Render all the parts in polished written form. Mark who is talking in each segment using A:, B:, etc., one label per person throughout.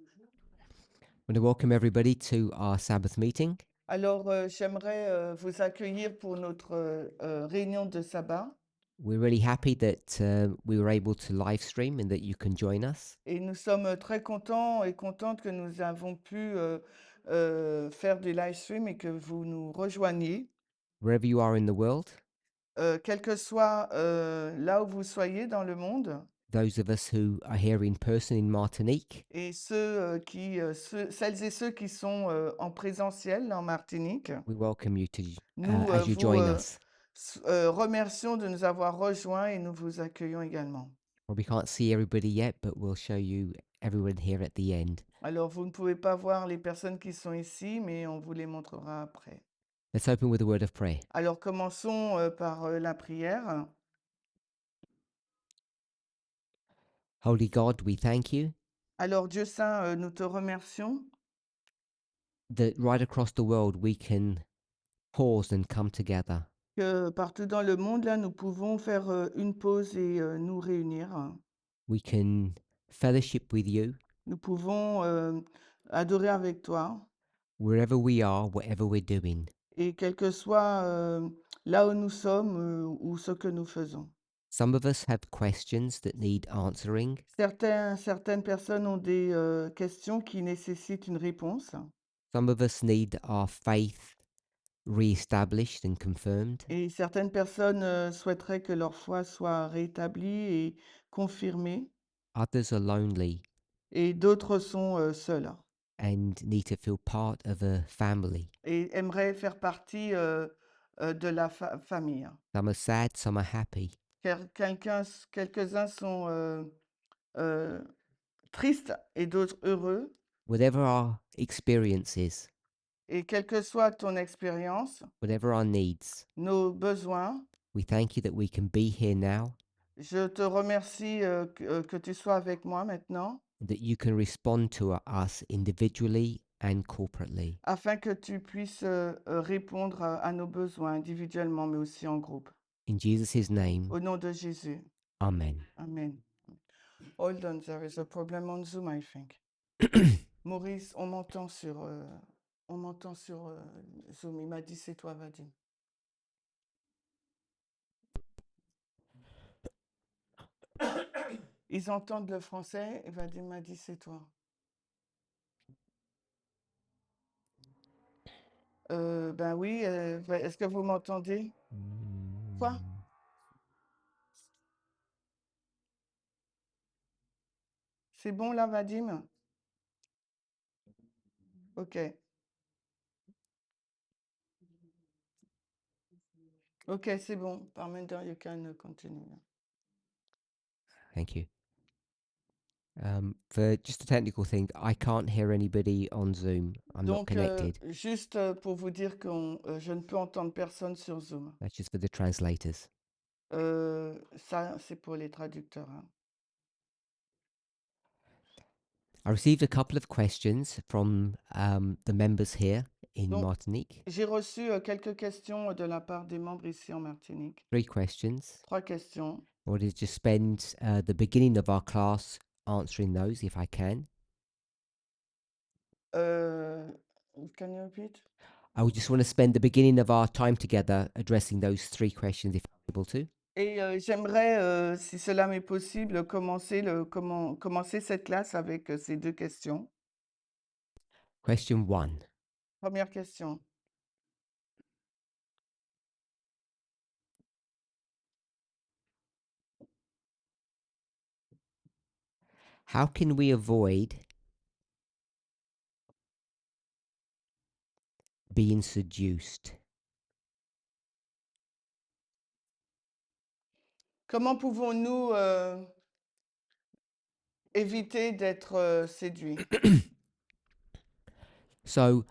A: I want to welcome everybody to our Sabbath meeting.
B: Alors, j'aimerais vous accueillir pour notre réunion de sabbat
A: We're really happy that we were able to live stream and that you can join us.
B: et nous sommes très contents et contentes que nous avons pu faire des live streams et que vous nous rejoigniez,
A: Wherever you are in the world,
B: quel que soit là où vous soyez dans le monde,
A: those of us who are here in person in Martinique,
B: et celles et ceux qui sont en présentiel en Martinique,
A: we welcome you to
B: nous
A: as you
B: vous
A: join us.
B: remercions de nous avoir rejoints et nous vous accueillons également.
A: Well, we can't see everybody yet, but we'll show you everyone here at the end.
B: Alors, vous ne pouvez pas voir les personnes qui sont ici, mais on vous les montrera après.
A: Let's open with a word of prayer.
B: Alors, commençons par la prière.
A: Holy God, we thank you
B: Alors, Dieu Saint, nous te remercions
A: that right across the world we can pause and come together.
B: que partout dans le monde, là, nous pouvons faire une pause et nous réunir.
A: We can fellowship with you
B: Nous pouvons adorer avec toi.
A: wherever we are, whatever we're doing.
B: Et quel que soit là où nous sommes ou ce que nous faisons.
A: Some of us have questions that need answering.
B: Certaines personnes ont des questions qui nécessitent une réponse.
A: Some of us need our faith re-established and confirmed.
B: Et certaines personnes souhaiteraient que leur foi soit rétablie et confirmée,
A: Others are lonely
B: et d'autres sont seules
A: and need to feel part of a family.
B: et aimeraient faire partie de la famille.
A: Some are sad, some are happy.
B: Quelques-uns sont euh, tristes et d'autres heureux.
A: Whatever our experiences,
B: Et quelle que soit ton expérience,
A: whatever our needs,
B: nos besoins,
A: we thank you that we can be here now,
B: je te remercie que tu sois avec moi maintenant,
A: and that you can respond to us individually and corporately.
B: afin que tu puisses répondre à nos besoins individuellement, mais aussi en groupe.
A: In Jesus' name,
B: Au nom de Jésus.
A: Amen.
B: Amen. Hold on, there is a problem on Zoom, I think. Maurice, on m'entend sur Zoom. Il m'a dit c'est toi, Vadim. Ils entendent le français et Vadim m'a dit c'est toi. Ben oui, est-ce que vous m'entendez? Quoi? C'est bon là, Vadim? Ok. Ok, c'est bon. Parminder, you can continue.
A: Thank you. For just a technical thing, I can't hear anybody on Zoom. I'm not
B: Donc,
A: connected.
B: juste pour vous dire que je ne peux entendre personne sur Zoom.
A: That's just for the translators.
B: Ça, c'est pour les traducteurs. Hein.
A: I received a couple of questions from the members here in
B: Donc,
A: Martinique.
B: j'ai reçu quelques questions de la part des membres ici en Martinique.
A: 3 questions.
B: 3 questions.
A: I wanted to just spend the beginning of our class answering those if I can.
B: Can you repeat?
A: I would just want to spend the beginning of our time together addressing those 3 questions if I'm able to.
B: Et j'aimerais, si cela m'est possible, commencer cette classe avec ces 2 questions.
A: Question 1.
B: Première question.
A: How can we avoid being seduced?
B: Comment pouvons-nous éviter d'être séduits?
A: So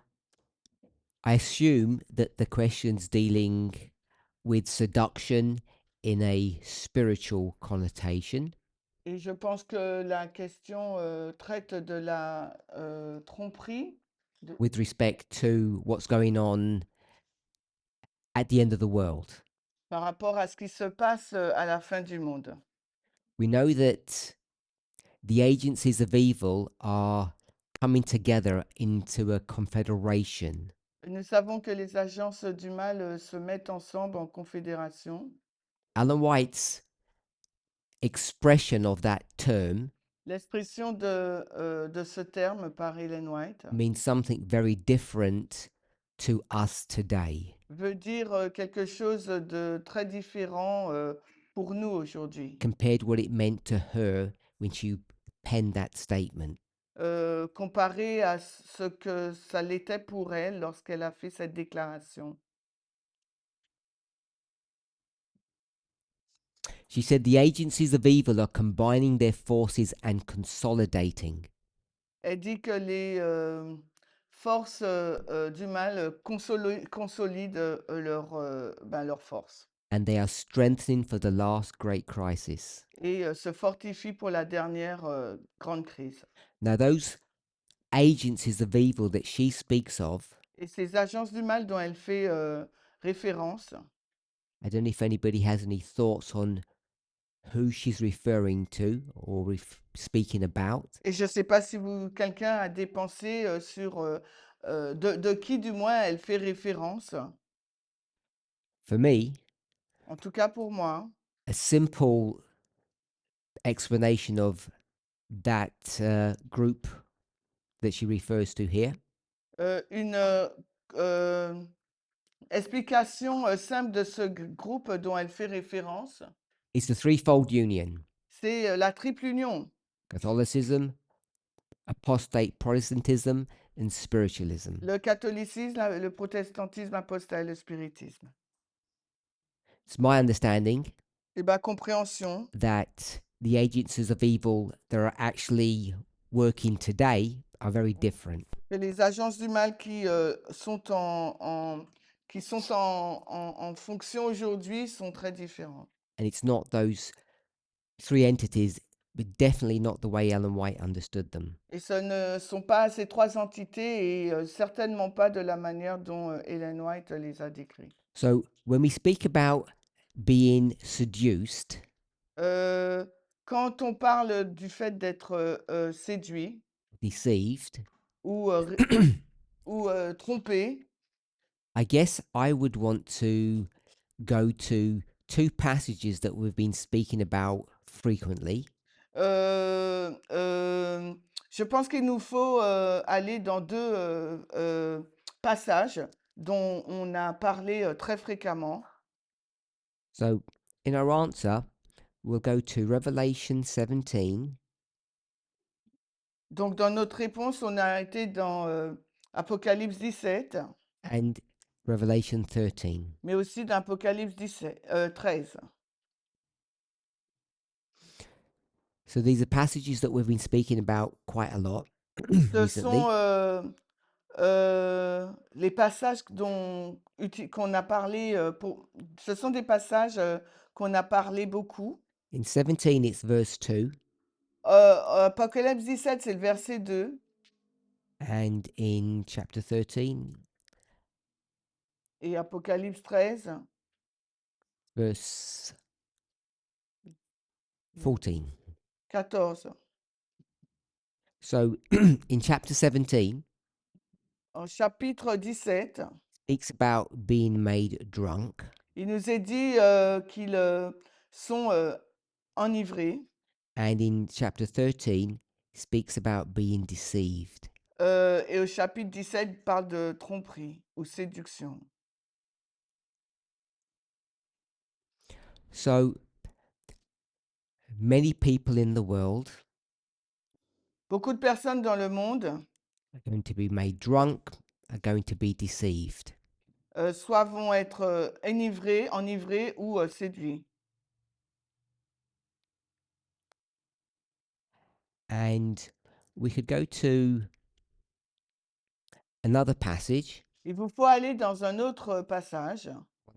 A: I assume that the question's dealing with seduction in a spiritual connotation.
B: Et je pense que la question traite de la tromperie
A: With respect to what's going on at the end of the world.
B: par rapport à ce qui se passe à la fin du monde.
A: We know that the agencies of evil are coming together into a confederation.
B: Nous savons que les agences du mal se mettent ensemble en confédération.
A: Ellen White's expression of that term
B: L'expression de ce terme par Ellen White
A: means something very different to us today
B: veut dire quelque chose de très différent pour nous aujourd'hui,
A: compared what it meant to her when she penned that statement.
B: comparé à ce que ça l'était pour elle lorsqu'elle a fait cette déclaration.
A: She said the agencies of evil are combining their forces and consolidating.
B: Elle dit que les forces du mal consolident leur force
A: And they are strengthening for the last great crisis.
B: et se fortifient pour la dernière grande crise.
A: Now, those agencies of evil that she speaks of,
B: Et ces agences du mal dont elle fait référence,
A: I don't know if anybody has any thoughts on who she's referring to or speaking about.
B: et je ne sais pas si quelqu'un a des pensées sur de qui du moins elle fait référence.
A: For me,
B: En tout cas pour moi,
A: a simple explanation of that group that she refers to here
B: une explication simple de ce groupe dont elle fait référence,
A: is the threefold union:
B: c'est la triple union,
A: Catholicism, apostate Protestantism, and spiritualism.
B: le catholicisme, le protestantisme apostat et le spiritisme.
A: It's my understanding
B: Et bien, compréhension
A: that the agencies of evil that are actually working today are very different.
B: que les agences du mal qui sont en fonction aujourd'hui sont très différentes.
A: And it's not those three entities, but definitely not the way Ellen White understood them.
B: Et ce ne sont pas ces trois entités et certainement pas de la manière dont Ellen White les a décrites.
A: So when we speak about being seduced,
B: Euh, Quand on parle du fait d'être séduit
A: deceived,
B: ou, ou trompé,
A: I guess I would want to go to two passages that we've been speaking about frequently.
B: je pense qu'il nous faut aller dans deux passages dont on a parlé très fréquemment.
A: So in our answer, we'll go to Revelation 17
B: Donc, dans notre réponse, on a été dans Apocalypse 17,
A: and Revelation 13.
B: mais aussi dans Apocalypse 13.
A: So these are passages that we've been speaking about quite a lot
B: Ce
A: recently.
B: sont les passages qu'on a parlé, ce sont des passages qu'on a parlé beaucoup.
A: In 17, it's verse 2,
B: Apocalypse 17, c'est le verset 2,
A: and in chapter 13,
B: et Apocalypse 13,
A: verse 14.
B: 14.
A: So in chapter 17,
B: En chapitre 17,
A: speaks about being made drunk,
B: il nous est dit qu'ils sont enivrés.
A: and in chapter 13, speaks about being deceived.
B: Et au chapitre 17, il parle de tromperie ou séduction.
A: So many people in the world
B: Beaucoup de personnes dans le monde
A: are going to be made drunk, are going to be deceived.
B: soit vont être enivrés ou séduits.
A: And we could go to another passage
B: Il vous faut aller dans un autre passage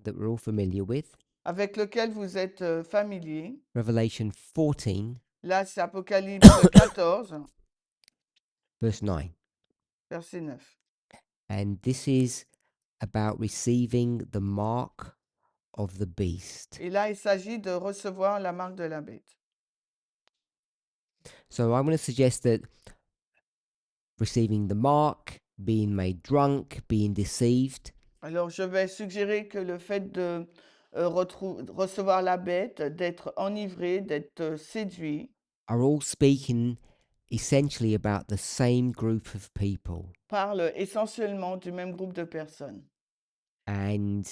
A: that we're all familiar with,
B: avec lequel vous êtes familier.
A: Revelation 14,
B: Là, c'est Apocalypse 14,
A: verse 9.
B: verset 9.
A: And this is about receiving the mark of the beast.
B: Et là, il s'agit de recevoir la marque de la bête.
A: So I'm going to suggest that receiving the mark, being made drunk, being deceived,
B: Alors, je vais suggérer que le fait de recevoir la bête, d'être enivré, d'être séduit,
A: are all speaking essentially about the same group of people.
B: parle essentiellement du même groupe de personnes.
A: And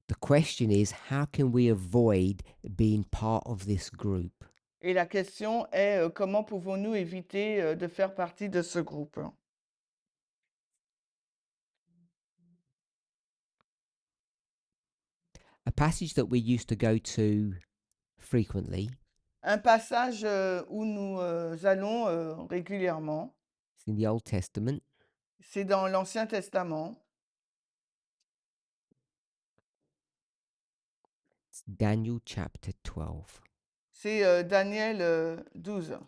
A: the question is, how can we avoid being part of this group?
B: Et la question est, comment pouvons-nous éviter de faire partie de ce groupe?
A: A passage that we used to go to frequently
B: Un passage où nous allons régulièrement,
A: is in the Old Testament.
B: c'est dans l'Ancien Testament,
A: It's Daniel chapter 12.
B: c'est Daniel 12.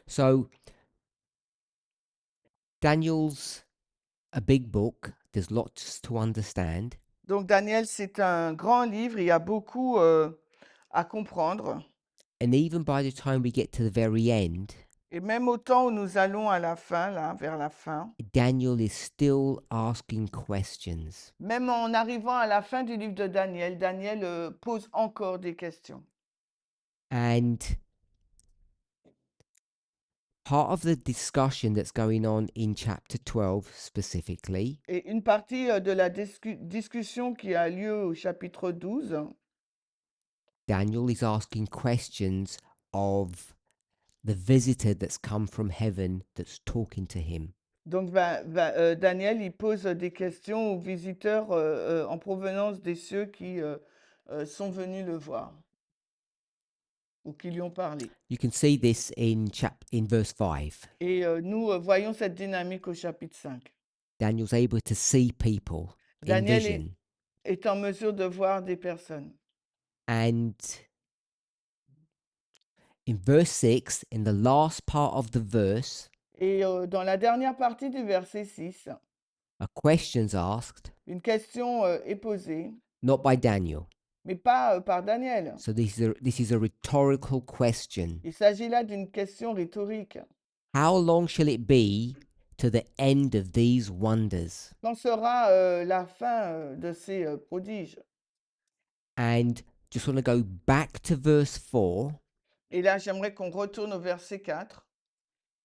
A: So Daniel's a big book. There's lots to understand.
B: Donc Daniel, c'est un grand livre, il y a beaucoup à comprendre.
A: And even by the time we get to the very end,
B: Et même au temps où nous allons à la fin, là, vers la fin,
A: Daniel is still asking questions.
B: même en arrivant à la fin du livre de Daniel, Daniel pose encore des questions.
A: And part of the discussion that's going on in chapter 12 specifically
B: Et une partie de la discussion qui a lieu au chapitre 12,
A: Daniel is asking questions of the visitor that's come from heaven that's talking to him.
B: donc Daniel, il pose des questions aux visiteurs en provenance des cieux qui sont venus le voir ou qui lui ont parlé.
A: You can see this in verse 5.
B: Et nous voyons cette dynamique au chapitre 5.
A: Daniel's able to see people in
B: Daniel
A: vision.
B: est en mesure de voir des personnes.
A: And in verse 6, in the last part of the verse,
B: Et dans la dernière partie du verset 6,
A: a question's asked,
B: une question est posée,
A: not by Daniel.
B: mais pas par Daniel.
A: So this is a rhetorical question.
B: Il s'agit là d'une question rhétorique.
A: How long shall it be to the end of these wonders?
B: Quand sera la fin de ces prodiges?
A: And just want to go back to verse 4
B: Et là, j'aimerais qu'on retourne au verset 4.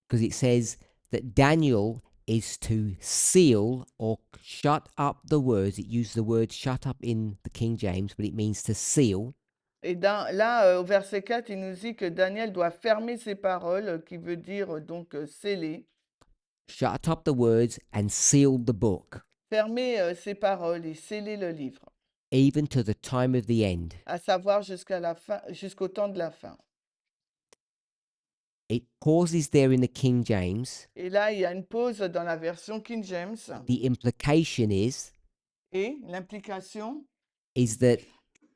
A: because it says that Daniel is to seal or shut up the words. It uses the word shut up in the King James, but it means to seal.
B: Et là, au verset 4, il nous dit que Daniel doit fermer ses paroles, qui veut dire donc sceller.
A: Shut up the words and seal the book,
B: Fermer ses paroles et sceller le livre,
A: even to the time of the end.
B: à savoir jusqu'à la fin, jusqu'au temps de la fin.
A: It pauses there in the King James.
B: Et là, il y a une pause dans la version King James.
A: The implication
B: Et l'implication,
A: is that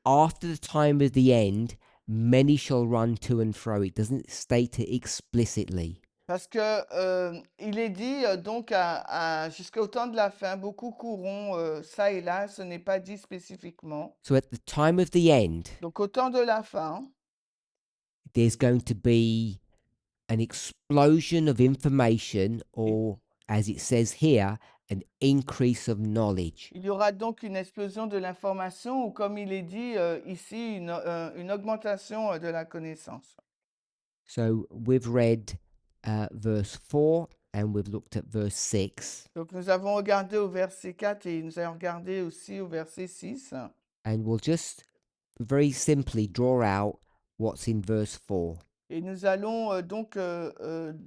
A: after the time of the end, many shall run to and fro. It doesn't state it explicitly.
B: parce que il est dit donc jusqu'au temps de la fin, beaucoup courront ça et là, ce n'est pas dit spécifiquement.
A: So at the time of the end,
B: Donc au temps de la fin,
A: there's going to be an explosion of information, or as it says here, an increase of knowledge.
B: il y aura donc une explosion de l'information ou comme il est dit ici, une augmentation de la connaissance.
A: So we've read verse 4 and we've looked at verse 6,
B: Donc nous avons regardé au verset 4 et nous avons regardé aussi au verset 6.
A: and we'll just very simply draw out what's in verse 4.
B: Et nous allons donc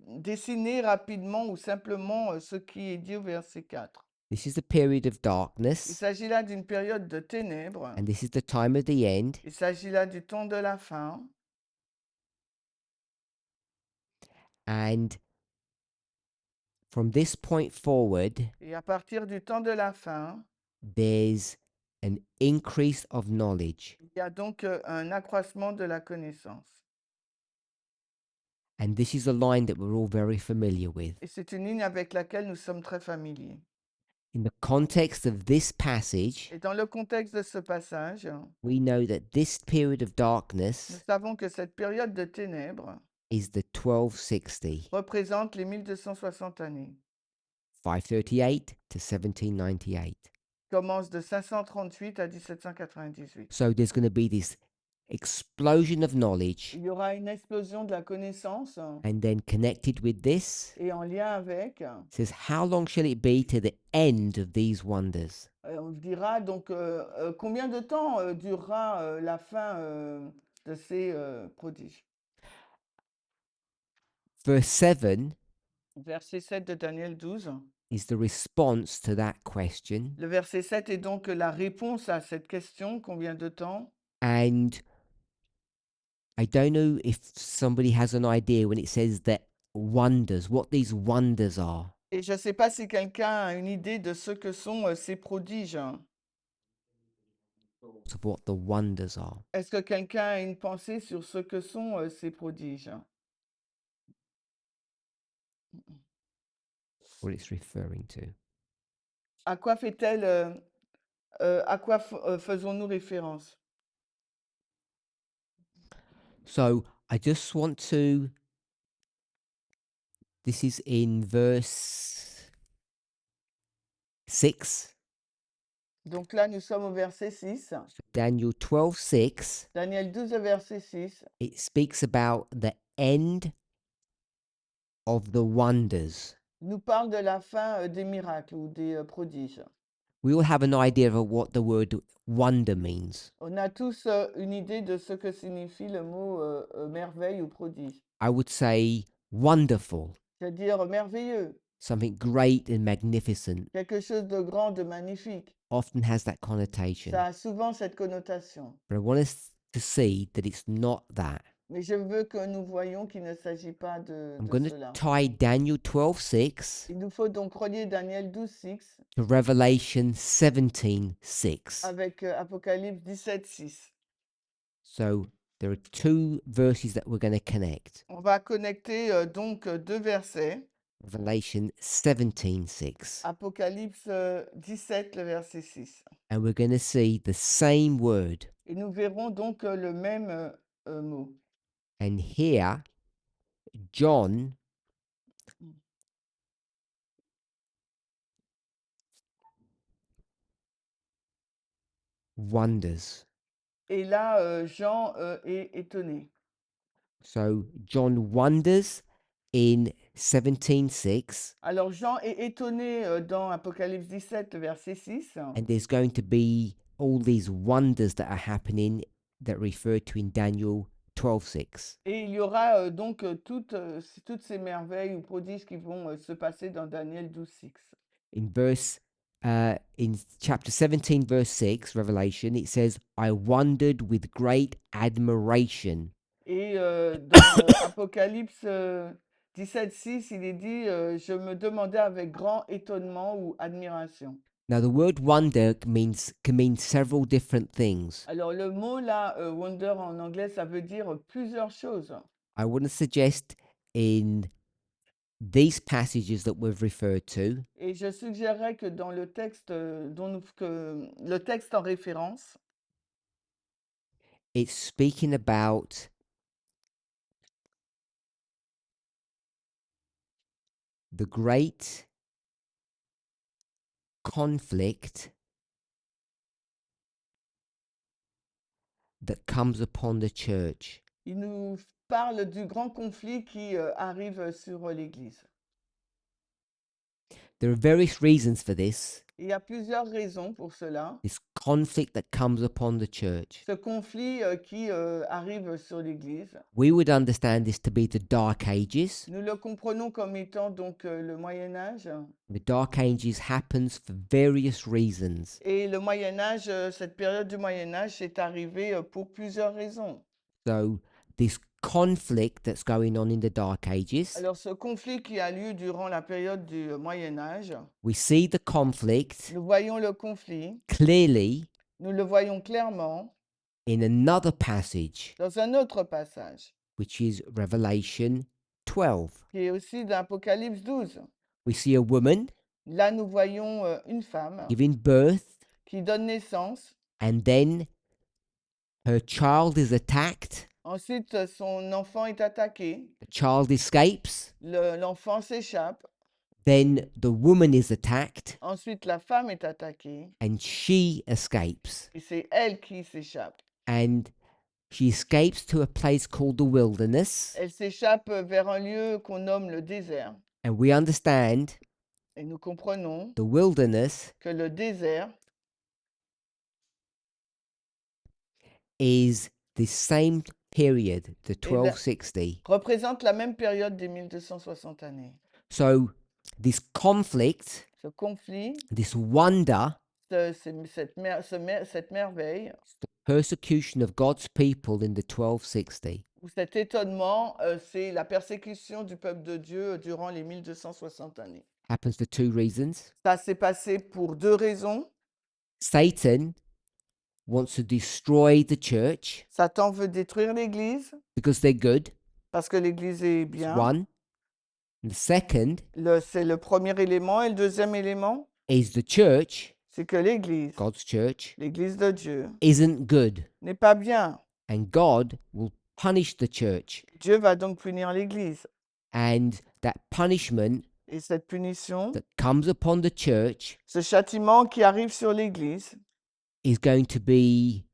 B: dessiner rapidement ou simplement ce qui est dit au verset 4.
A: This is the period of
B: Il
A: darkness,
B: s'agit là d'une période de ténèbres.
A: and this is the time of the end.
B: Il s'agit là du temps de la fin.
A: And from this point forward,
B: Et à partir du temps de la fin,
A: there's an increase of knowledge.
B: il y a donc un accroissement de la connaissance.
A: And this is a line that we're all very familiar with.
B: Et c'est une ligne avec laquelle nous sommes très familiers.
A: In the context of this passage,
B: Et dans le contexte de ce passage,
A: we know that this period of
B: nous
A: darkness
B: savons que cette période de ténèbres
A: is the 1260,
B: représente les 1260 années.
A: 538 to 1798.
B: Commence de 538 à 1798.
A: So there's going to be this explosion of knowledge,
B: Il y aura une explosion de la connaissance
A: and then connected with this,
B: et en lien avec,
A: it says, how long shall it be to the end of these wonders?
B: on dira donc combien de temps durera la fin de ces prodiges.
A: Verse 7
B: Verset 7 de Daniel 12.
A: is the response to that question.
B: Le verset 7 est donc la réponse à cette question, combien de temps?
A: And I don't know if somebody has an idea when it says that wonders, what these wonders are.
B: Et je ne sais pas si quelqu'un a une idée de ce que sont ces prodiges.
A: Of what the wonders are.
B: Est-ce que quelqu'un a une pensée sur ce que sont ces prodiges?
A: What it's referring to.
B: À quoi fait-elle, à quoi faisons-nous référence?
A: So I just want to. This is in verse 6.
B: Donc là, nous sommes au verset 6.
A: So Daniel 12:6.
B: Daniel 12, verset 6.
A: It speaks about the end of the wonders.
B: Nous parle de la fin des miracles ou des prodiges.
A: We all have an idea of what the word wonder means.
B: On a tous une idée de ce que signifie le mot merveille ou prodige.
A: I would say wonderful,
B: C'est-à-dire merveilleux,
A: something great and magnificent,
B: quelque chose de grand, de magnifique.
A: often has that connotation.
B: Ça a souvent cette connotation.
A: But I want us to see that it's not that.
B: Mais je veux que nous voyions qu'il ne s'agit pas de
A: I'm going to
B: cela.
A: tie Daniel 12:6
B: Il nous faut donc relier Daniel 12, 6
A: to Revelation 17:6.
B: avec Apocalypse 17, 6.
A: So there are two verses that we're going to connect.
B: On va connecter donc deux versets.
A: Revelation 17:6.
B: Apocalypse 17, le verset 6.
A: And we're going to see the same word.
B: Et nous verrons donc le même mot.
A: And here, John wonders.
B: Et là, Jean est étonné.
A: So John wonders in 17:6,
B: Alors Jean est étonné dans Apocalypse 17, le verset 6.
A: and there's going to be all these wonders that are happening that referred to in Daniel 12:6.
B: Et il y aura donc toutes ces merveilles ou prodiges qui vont se passer dans Daniel 12, 6.
A: In chapter 17, verse 6, Revelation, it says, I wondered with great admiration.
B: Et dans Apocalypse 17, 6, il est dit je me demandais avec grand étonnement ou admiration.
A: Now, the word wonder can mean several different things.
B: Alors le mot là, wonder en anglais, ça veut dire plusieurs choses.
A: I want to suggest in these passages that we've referred to,
B: Et je suggérerais que dans le texte le texte en référence,
A: it's speaking about the great conflict that comes upon the church.
B: il nous parle du grand conflit qui arrive sur l'Église.
A: There are various reasons for this.
B: Il y a plusieurs raisons pour cela.
A: This conflict that comes upon the church.
B: Ce conflit qui arrive sur l'Église,
A: We would understand this to be the Dark Ages.
B: nous le comprenons comme étant donc le Moyen Âge.
A: The Dark Ages happens for various reasons.
B: Et le Moyen Âge, cette période du Moyen Âge est arrivée pour plusieurs raisons.
A: So this conflict that's going on in the Dark Ages,
B: Alors ce conflit qui a lieu durant la période du Moyen Âge,
A: we see the conflict
B: nous voyons le conflit,
A: clearly
B: nous le voyons clairement
A: in another passage,
B: dans un autre passage,
A: which is Revelation 12.
B: qui est aussi d'Apocalypse 12.
A: We see a woman
B: Là, nous voyons une femme
A: giving birth,
B: qui donne naissance.
A: and then her child is attacked,
B: Ensuite, son enfant est attaqué.
A: the child escapes,
B: L'enfant s'échappe.
A: then the woman is attacked,
B: Ensuite, la femme est attaquée.
A: and she escapes.
B: Et c'est elle qui s'échappe.
A: And she escapes to a place called the wilderness.
B: Elle s'échappe vers un lieu qu'on nomme le désert.
A: And we understand
B: Et nous comprenons
A: the wilderness
B: que le désert
A: is the same period, the
B: est la-
A: 1260.
B: représente la même période des 1260 années.
A: So this conflict,
B: Ce conflit,
A: this wonder,
B: cette merveille,
A: the persecution of God's people in the 1260
B: ou cet étonnement, c'est la persécution du peuple de Dieu durant les 1260 années.
A: happens for two reasons.
B: Ça s'est passé pour deux raisons.
A: Satan wants to destroy the church
B: Satan veut détruire l'Église
A: because they're good.
B: parce que l'Église est
A: It's
B: bien.
A: one. And the second
B: C'est le premier élément. Et le deuxième élément,
A: is the church,
B: c'est que l'Église,
A: God's church,
B: l'Église de Dieu,
A: isn't good.
B: n'est pas bien.
A: And God will punish the church.
B: Dieu va donc punir l'Église.
A: And that punishment
B: Et cette punition,
A: that comes upon the church
B: ce châtiment qui arrive sur l'Église,
A: is going to be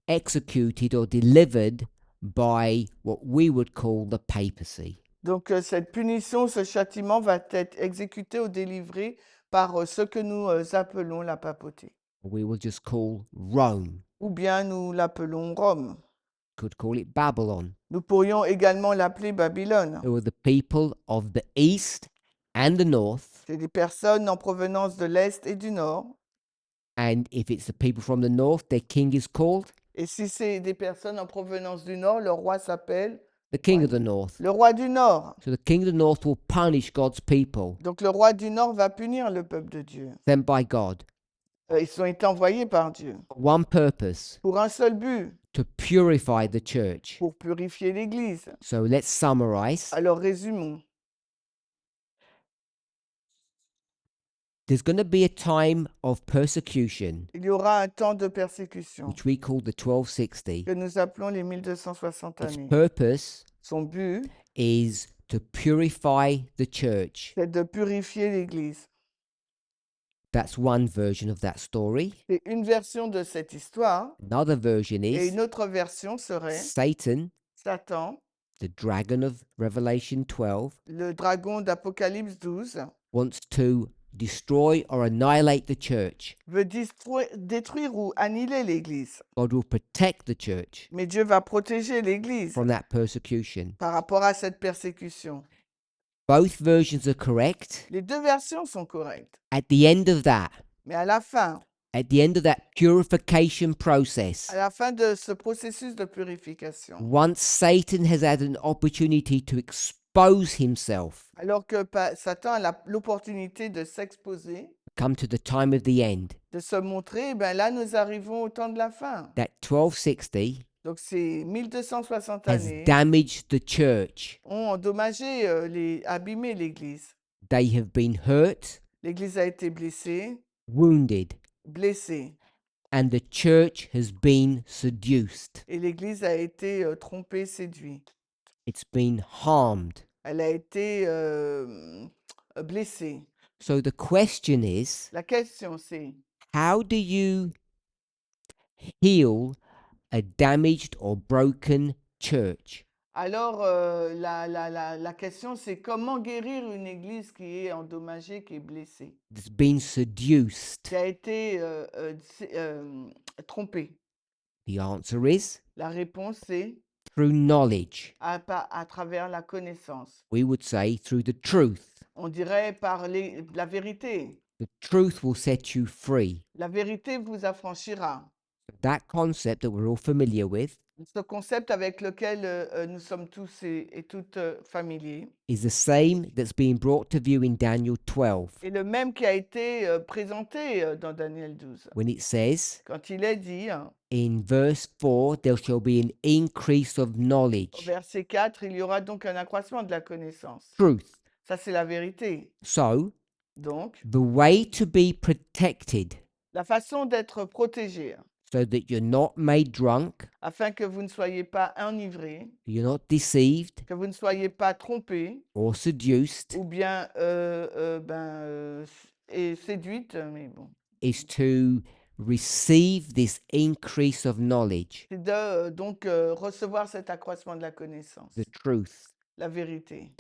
A: executed or delivered by what we would call the papacy.
B: donc cette punition, ce châtiment va être exécuté ou délivré par ce que nous appelons la papauté.
A: We will just call Rome.
B: Ou bien nous l'appelons Rome.
A: Could call it Babylon.
B: Nous pourrions également l'appeler Babylone.
A: Who are the people of the east and the north.
B: C'est des personnes en provenance de l'Est et du Nord.
A: And if it's the people from the north, their king is called
B: Et si c'est des personnes en provenance du Nord, le roi s'appelle
A: the king of the north.
B: le roi du Nord.
A: So the king of the north will punish God's people
B: Donc le roi du Nord va punir le peuple de Dieu.
A: sent by God
B: Ils ont été envoyés par Dieu
A: for one purpose,
B: pour un seul but,
A: to purify the church.
B: pour purifier l'Église.
A: So let's summarize.
B: Alors résumons.
A: There's going to be a time of persecution,
B: Il y aura un temps de persécution
A: which we call the 1260.
B: que nous appelons les 1260
A: Its
B: années.
A: purpose
B: Son but,
A: is to purify the church.
B: c'est de purifier l'Église.
A: That's one version of that story.
B: C'est une version de cette histoire.
A: Another version
B: Et
A: is
B: une autre version serait
A: Satan,
B: Satan,
A: the dragon of Revelation 12,
B: le dragon d'Apocalypse 12,
A: wants to destroy or annihilate the church.
B: veut détruire ou annihiler l'Église.
A: God will protect the church
B: Mais Dieu va protéger l'Église
A: from that persecution.
B: par rapport à cette persécution.
A: Both versions are correct.
B: Les deux versions sont correctes.
A: At the end of that,
B: Mais à la fin
A: purification process,
B: à la fin de ce processus de purification,
A: once Satan has had an opportunity to expose himself,
B: alors que Satan a l'opportunité de s'exposer,
A: come to the time of the end,
B: de se montrer, ben là nous arrivons au temps de la fin.
A: that 1260
B: Donc ces 1260
A: has
B: années
A: damaged the church.
B: ont endommagé, abîmé l'Église.
A: They have been hurt,
B: L'Église a été blessée,
A: wounded,
B: and
A: the church has been seduced.
B: et l'Église a été trompée, séduite.
A: It's been harmed.
B: Elle a été blessée.
A: So the question is,
B: La question c'est,
A: how do you heal a damaged or broken church?
B: alors la question c'est comment guérir une Église qui est endommagée, qui est blessée,
A: It's been seduced.
B: qui a été trompée.
A: The answer is
B: La réponse c'est
A: through knowledge.
B: à travers la connaissance.
A: We would say through the truth.
B: On dirait par la vérité.
A: The truth will set you free.
B: La vérité vous affranchira.
A: That concept that we're all familiar with
B: Ce concept avec lequel nous sommes tous et toutes familiers
A: is the same that's being brought to view in Daniel 12
B: est le même qui a été présenté dans Daniel 12.
A: when it says
B: Quand il est dit,
A: in verse 4, there shall be an increase of
B: au
A: knowledge.
B: verset 4, il y aura donc un accroissement de la connaissance.
A: Truth.
B: Ça, c'est la vérité.
A: So
B: Donc,
A: the way to be protected
B: la façon d'être protégé,
A: so that you're not made drunk,
B: afin que vous ne soyez pas enivrés,
A: you're not deceived
B: que vous ne soyez pas trompés,
A: or seduced,
B: ou bien et séduite, mais bon,
A: is to receive this increase of knowledge,
B: c'est de donc recevoir cet accroissement de la connaissance,
A: the truth.
B: la vérité.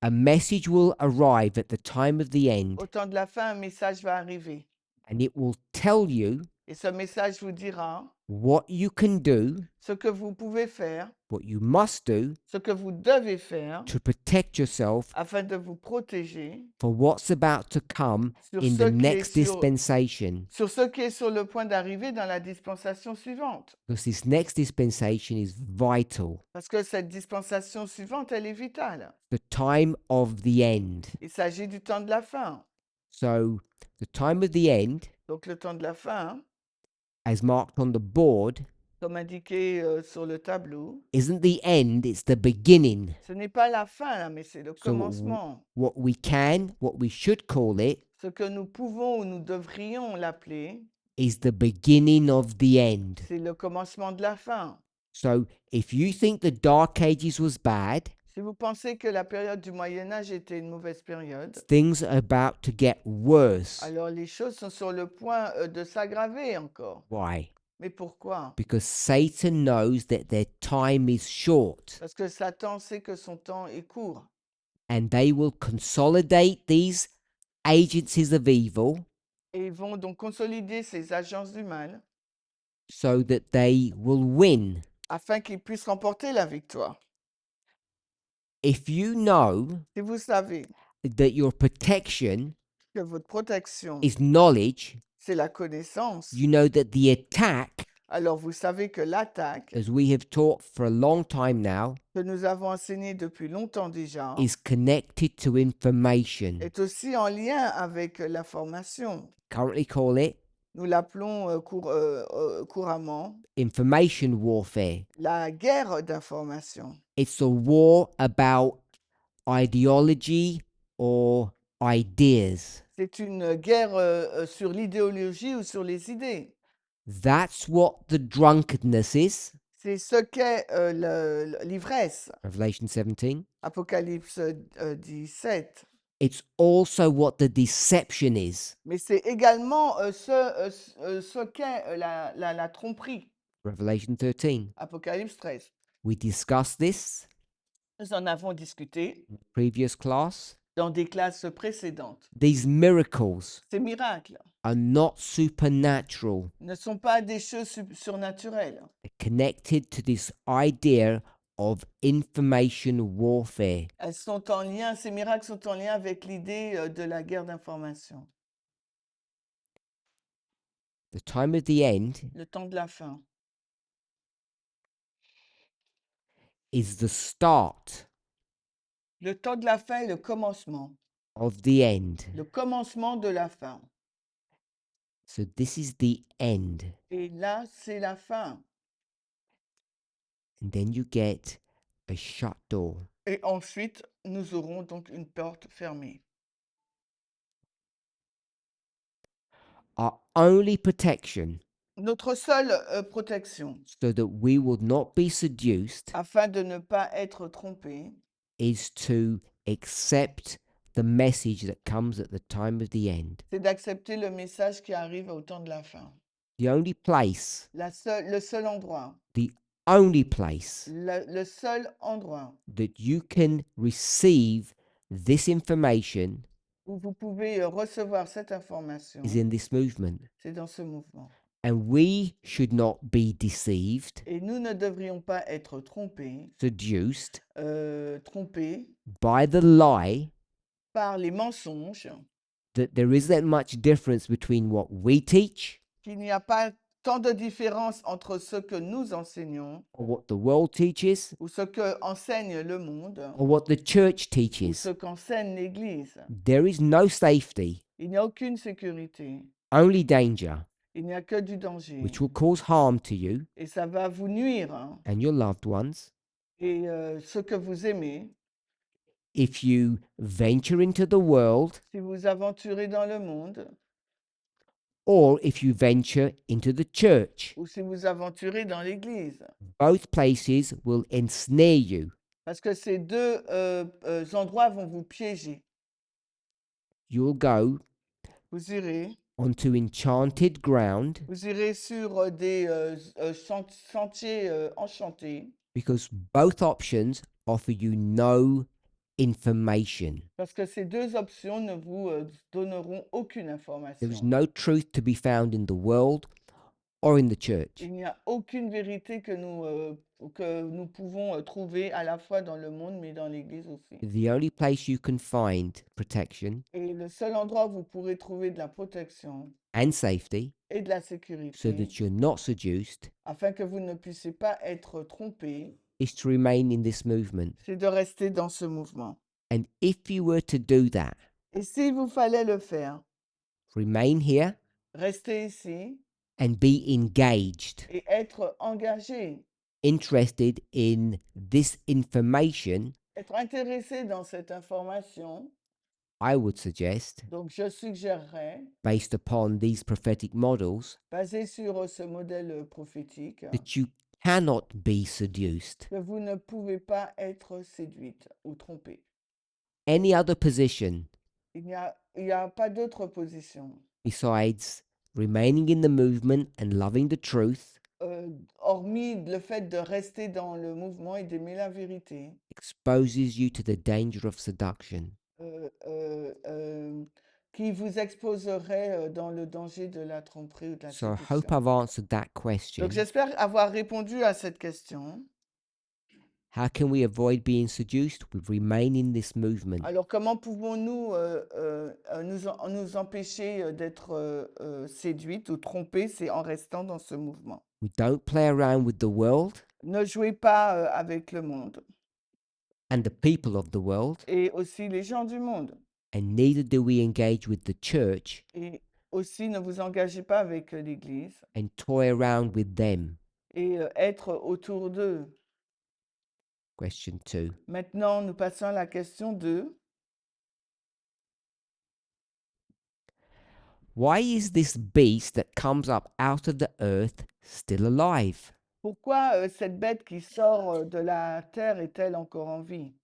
A: A message will arrive at the time of the end,
B: Au temps de la fin, un message va arriver.
A: and it will tell you
B: Et ce message vous dira
A: what you can do,
B: ce que vous pouvez faire,
A: what you must do
B: ce que vous devez faire
A: to protect yourself
B: afin de vous protéger
A: for what's about to come
B: sur
A: in
B: ce
A: the
B: qui est
A: next dispensation.
B: sur ce qui est sur le point d'arriver dans la dispensation suivante.
A: Because this next dispensation is vital.
B: Parce que cette dispensation suivante, elle est vitale.
A: The time of the end.
B: Il s'agit du temps de la fin.
A: So, the time of the end,
B: Donc le temps de la fin,
A: as marked on the board,
B: comme indiqué sur le tableau,
A: isn't the end, it's the beginning.
B: ce n'est pas la fin, là, mais c'est le
A: So,
B: commencement.
A: what we should call it,
B: Ce que nous pouvons ou nous devrions l'appeler,
A: is the beginning of the end.
B: c'est le commencement de la fin.
A: So, if you think the Dark Ages was bad,
B: Si vous pensez que la période du Moyen Âge était une mauvaise période,
A: things are about to get worse.
B: alors les choses sont sur le point de s'aggraver encore.
A: Why?
B: Mais pourquoi?
A: Because Satan knows that their time is short,
B: Parce que Satan sait que son temps est court.
A: and they will consolidate these agencies of evil
B: Et ils vont donc consolider ces agences du mal
A: so that they will win.
B: afin qu'ils puissent remporter la victoire.
A: If you know
B: Si vous savez
A: that your protection
B: que votre protection,
A: is knowledge,
B: c'est la connaissance,
A: you know that the attack,
B: alors vous savez que l'attaque
A: as we have taught for a long time now,
B: que nous avons enseignée depuis longtemps déjà
A: is connected to information.
B: est aussi en lien avec l'information.
A: Currently call it
B: Nous l'appelons couramment
A: information warfare.
B: la guerre d'information.
A: It's a war about ideology or ideas.
B: C'est une guerre sur l'idéologie ou sur les idées.
A: That's what the drunkenness is.
B: C'est ce qu'est l'ivresse.
A: Revelation 17.
B: Apocalypse 17.
A: It's also what the deception is.
B: Mais c'est également ce qu'est la tromperie.
A: Revelation 13.
B: Apocalypse 13.
A: We discussed this
B: Nous en avons discuté
A: in the previous class.
B: dans des classes précédentes.
A: These miracles
B: Ces miracles
A: are not supernatural.
B: ne sont pas des choses surnaturelles.
A: They're connected to this idea of information warfare.
B: Elles sont en lien, ces miracles sont en lien avec l'idée de la guerre d'information.
A: The time of the end
B: Le temps de la fin
A: is the start
B: Le temps de la fin est le commencement.
A: of the end.
B: Le commencement de la fin.
A: So this is the end.
B: Et là, c'est la fin.
A: And then you get a shut door.
B: Et ensuite, nous aurons donc une porte fermée.
A: Our only protection,
B: Notre seule protection,
A: so that we will not be seduced,
B: afin de ne pas être trompé,
A: is to accept the message that comes at the time of the end.
B: c'est d'accepter le message qui arrive au temps de la fin.
A: The only place,
B: Le seul endroit,
A: the only place
B: le seul endroit
A: that you can receive this information
B: où vous pouvez recevoir cette information,
A: is in this movement.
B: c'est dans ce mouvement.
A: And we should not be deceived,
B: Et nous ne devrions pas être trompés,
A: seduced
B: trompés
A: by the lie
B: par les mensonges,
A: that there isn't much difference between what we teach
B: qu'il n'y a pas tant de différence entre ce que nous enseignons
A: or what the world teaches
B: ou ce que enseigne le monde
A: or what the church
B: ou
A: teaches.
B: ce qu'enseigne l'Église.
A: There is no safety,
B: Il n'y a aucune sécurité,
A: only danger,
B: il n'y a que du danger.
A: which will cause harm to you
B: Et ça va vous nuire, hein.
A: and your loved ones
B: Et ce que vous aimez,
A: if you venture into the world
B: si vous aventurez dans le monde
A: or if you venture into the church.
B: ou si vous aventurez dans l'Église.
A: Both places will ensnare you.
B: Parce que ces deux endroits vont vous piéger.
A: You'll go
B: Vous irez,
A: onto enchanted ground
B: vous irez sur des sentiers enchantés.
A: because both options offer you no information.
B: Parce que ces deux options ne vous donneront aucune
A: There is
B: information.
A: no truth to be found in the world or in the church.
B: Il n'y a aucune vérité que nous pouvons trouver à la fois dans le monde, mais dans l'Église aussi.
A: The only place you can find protection
B: Et le seul endroit où vous pourrez trouver de la protection
A: and safety
B: et de la
A: so
B: sécurité,
A: that you're not seduced
B: afin que vous ne puissiez pas être trompés,
A: is to remain in this movement.
B: c'est de rester dans ce mouvement.
A: And if you were to do that,
B: Et s'il vous fallait le faire,
A: remain here
B: rester ici
A: and be engaged,
B: et être engagé,
A: interested in this information,
B: être intéressé dans cette information.
A: I would suggest,
B: Donc, je suggérerais,
A: based upon these prophetic models,
B: basé sur ce modèle prophétique,
A: that you cannot be seduced.
B: que vous ne pouvez pas être séduite ou trompée.
A: Any other position
B: Il n'y a pas d'autre position,
A: besides remaining in the movement and loving the truth
B: hormis le fait de rester dans le mouvement et d'aimer la vérité,
A: exposes you to the danger of seduction.
B: qui vous exposerait dans le danger de la tromperie ou de la
A: So I hope
B: séduction.
A: I've answered that question.
B: Donc, j'espère avoir répondu à cette question.
A: How can we avoid being seduced? We remain in this movement.
B: Alors, comment pouvons-nous nous empêcher d'être séduites ou trompées? C'est en restant dans ce mouvement.
A: We don't play around with the world
B: Ne jouez pas avec le monde
A: and the people of the world,
B: et aussi les gens du monde.
A: and neither do we engage with the church
B: Et aussi, ne vous engagez pas avec l'Église
A: and toy around with them.
B: et être autour d'eux.
A: Question 2.
B: Maintenant, nous passons à la question 2.
A: Why is this beast that comes up out of the earth still alive?
B: Pourquoi cette bête qui sort de la terre est-elle encore en vie?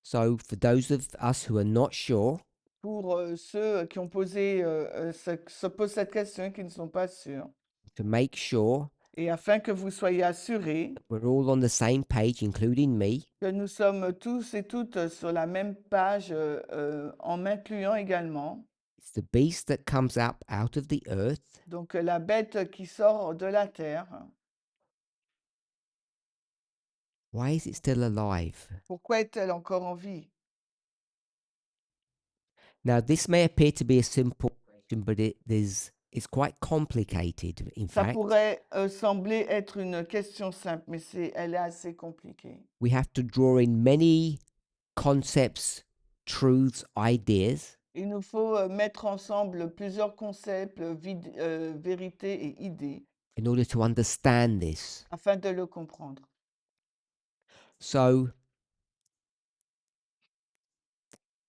A: So, for those of us who are not sure,
B: Pour ceux qui ont se posent cette question et qui ne sont pas sûrs,
A: to make sure
B: et afin que vous soyez assurés
A: we're all on the same page, including me,
B: que nous sommes tous et toutes sur la même page, en m'incluant également,
A: it's the beast that comes up out of the earth.
B: donc la bête qui sort de la terre,
A: Why is it still alive?
B: pourquoi est-elle encore en vie?
A: Now, this may appear to be a simple question, but it's quite complicated, in
B: Ça
A: fact.
B: pourrait sembler être une question simple, mais elle est assez compliquée.
A: We have to draw in many concepts, truths, ideas
B: Il nous faut mettre ensemble plusieurs concepts, vérités et idées
A: in order to understand this.
B: afin de le comprendre.
A: So,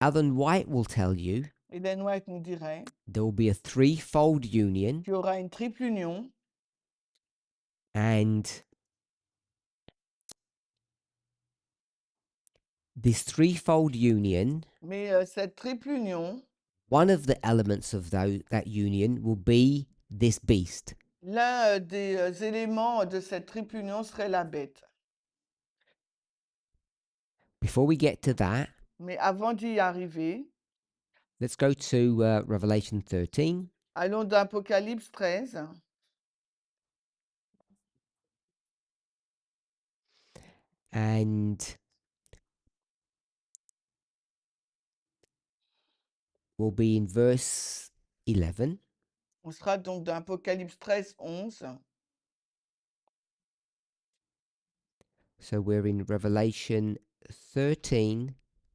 A: Alan White will tell you
B: Ellen White nous dirait
A: there will be a threefold union,
B: qu'il y aura une triple union
A: and this threefold union,
B: mais cette triple union,
A: one of the elements of that union will be this beast.
B: l'un des éléments de cette triple union serait la bête.
A: Before we get to that,
B: Mais avant d'y arriver,
A: let's go to Revelation 13.
B: allons dans Apocalypse 13.
A: And we'll be in verse 11.
B: On sera donc dans Apocalypse 13, 11.
A: So we're in Revelation 13,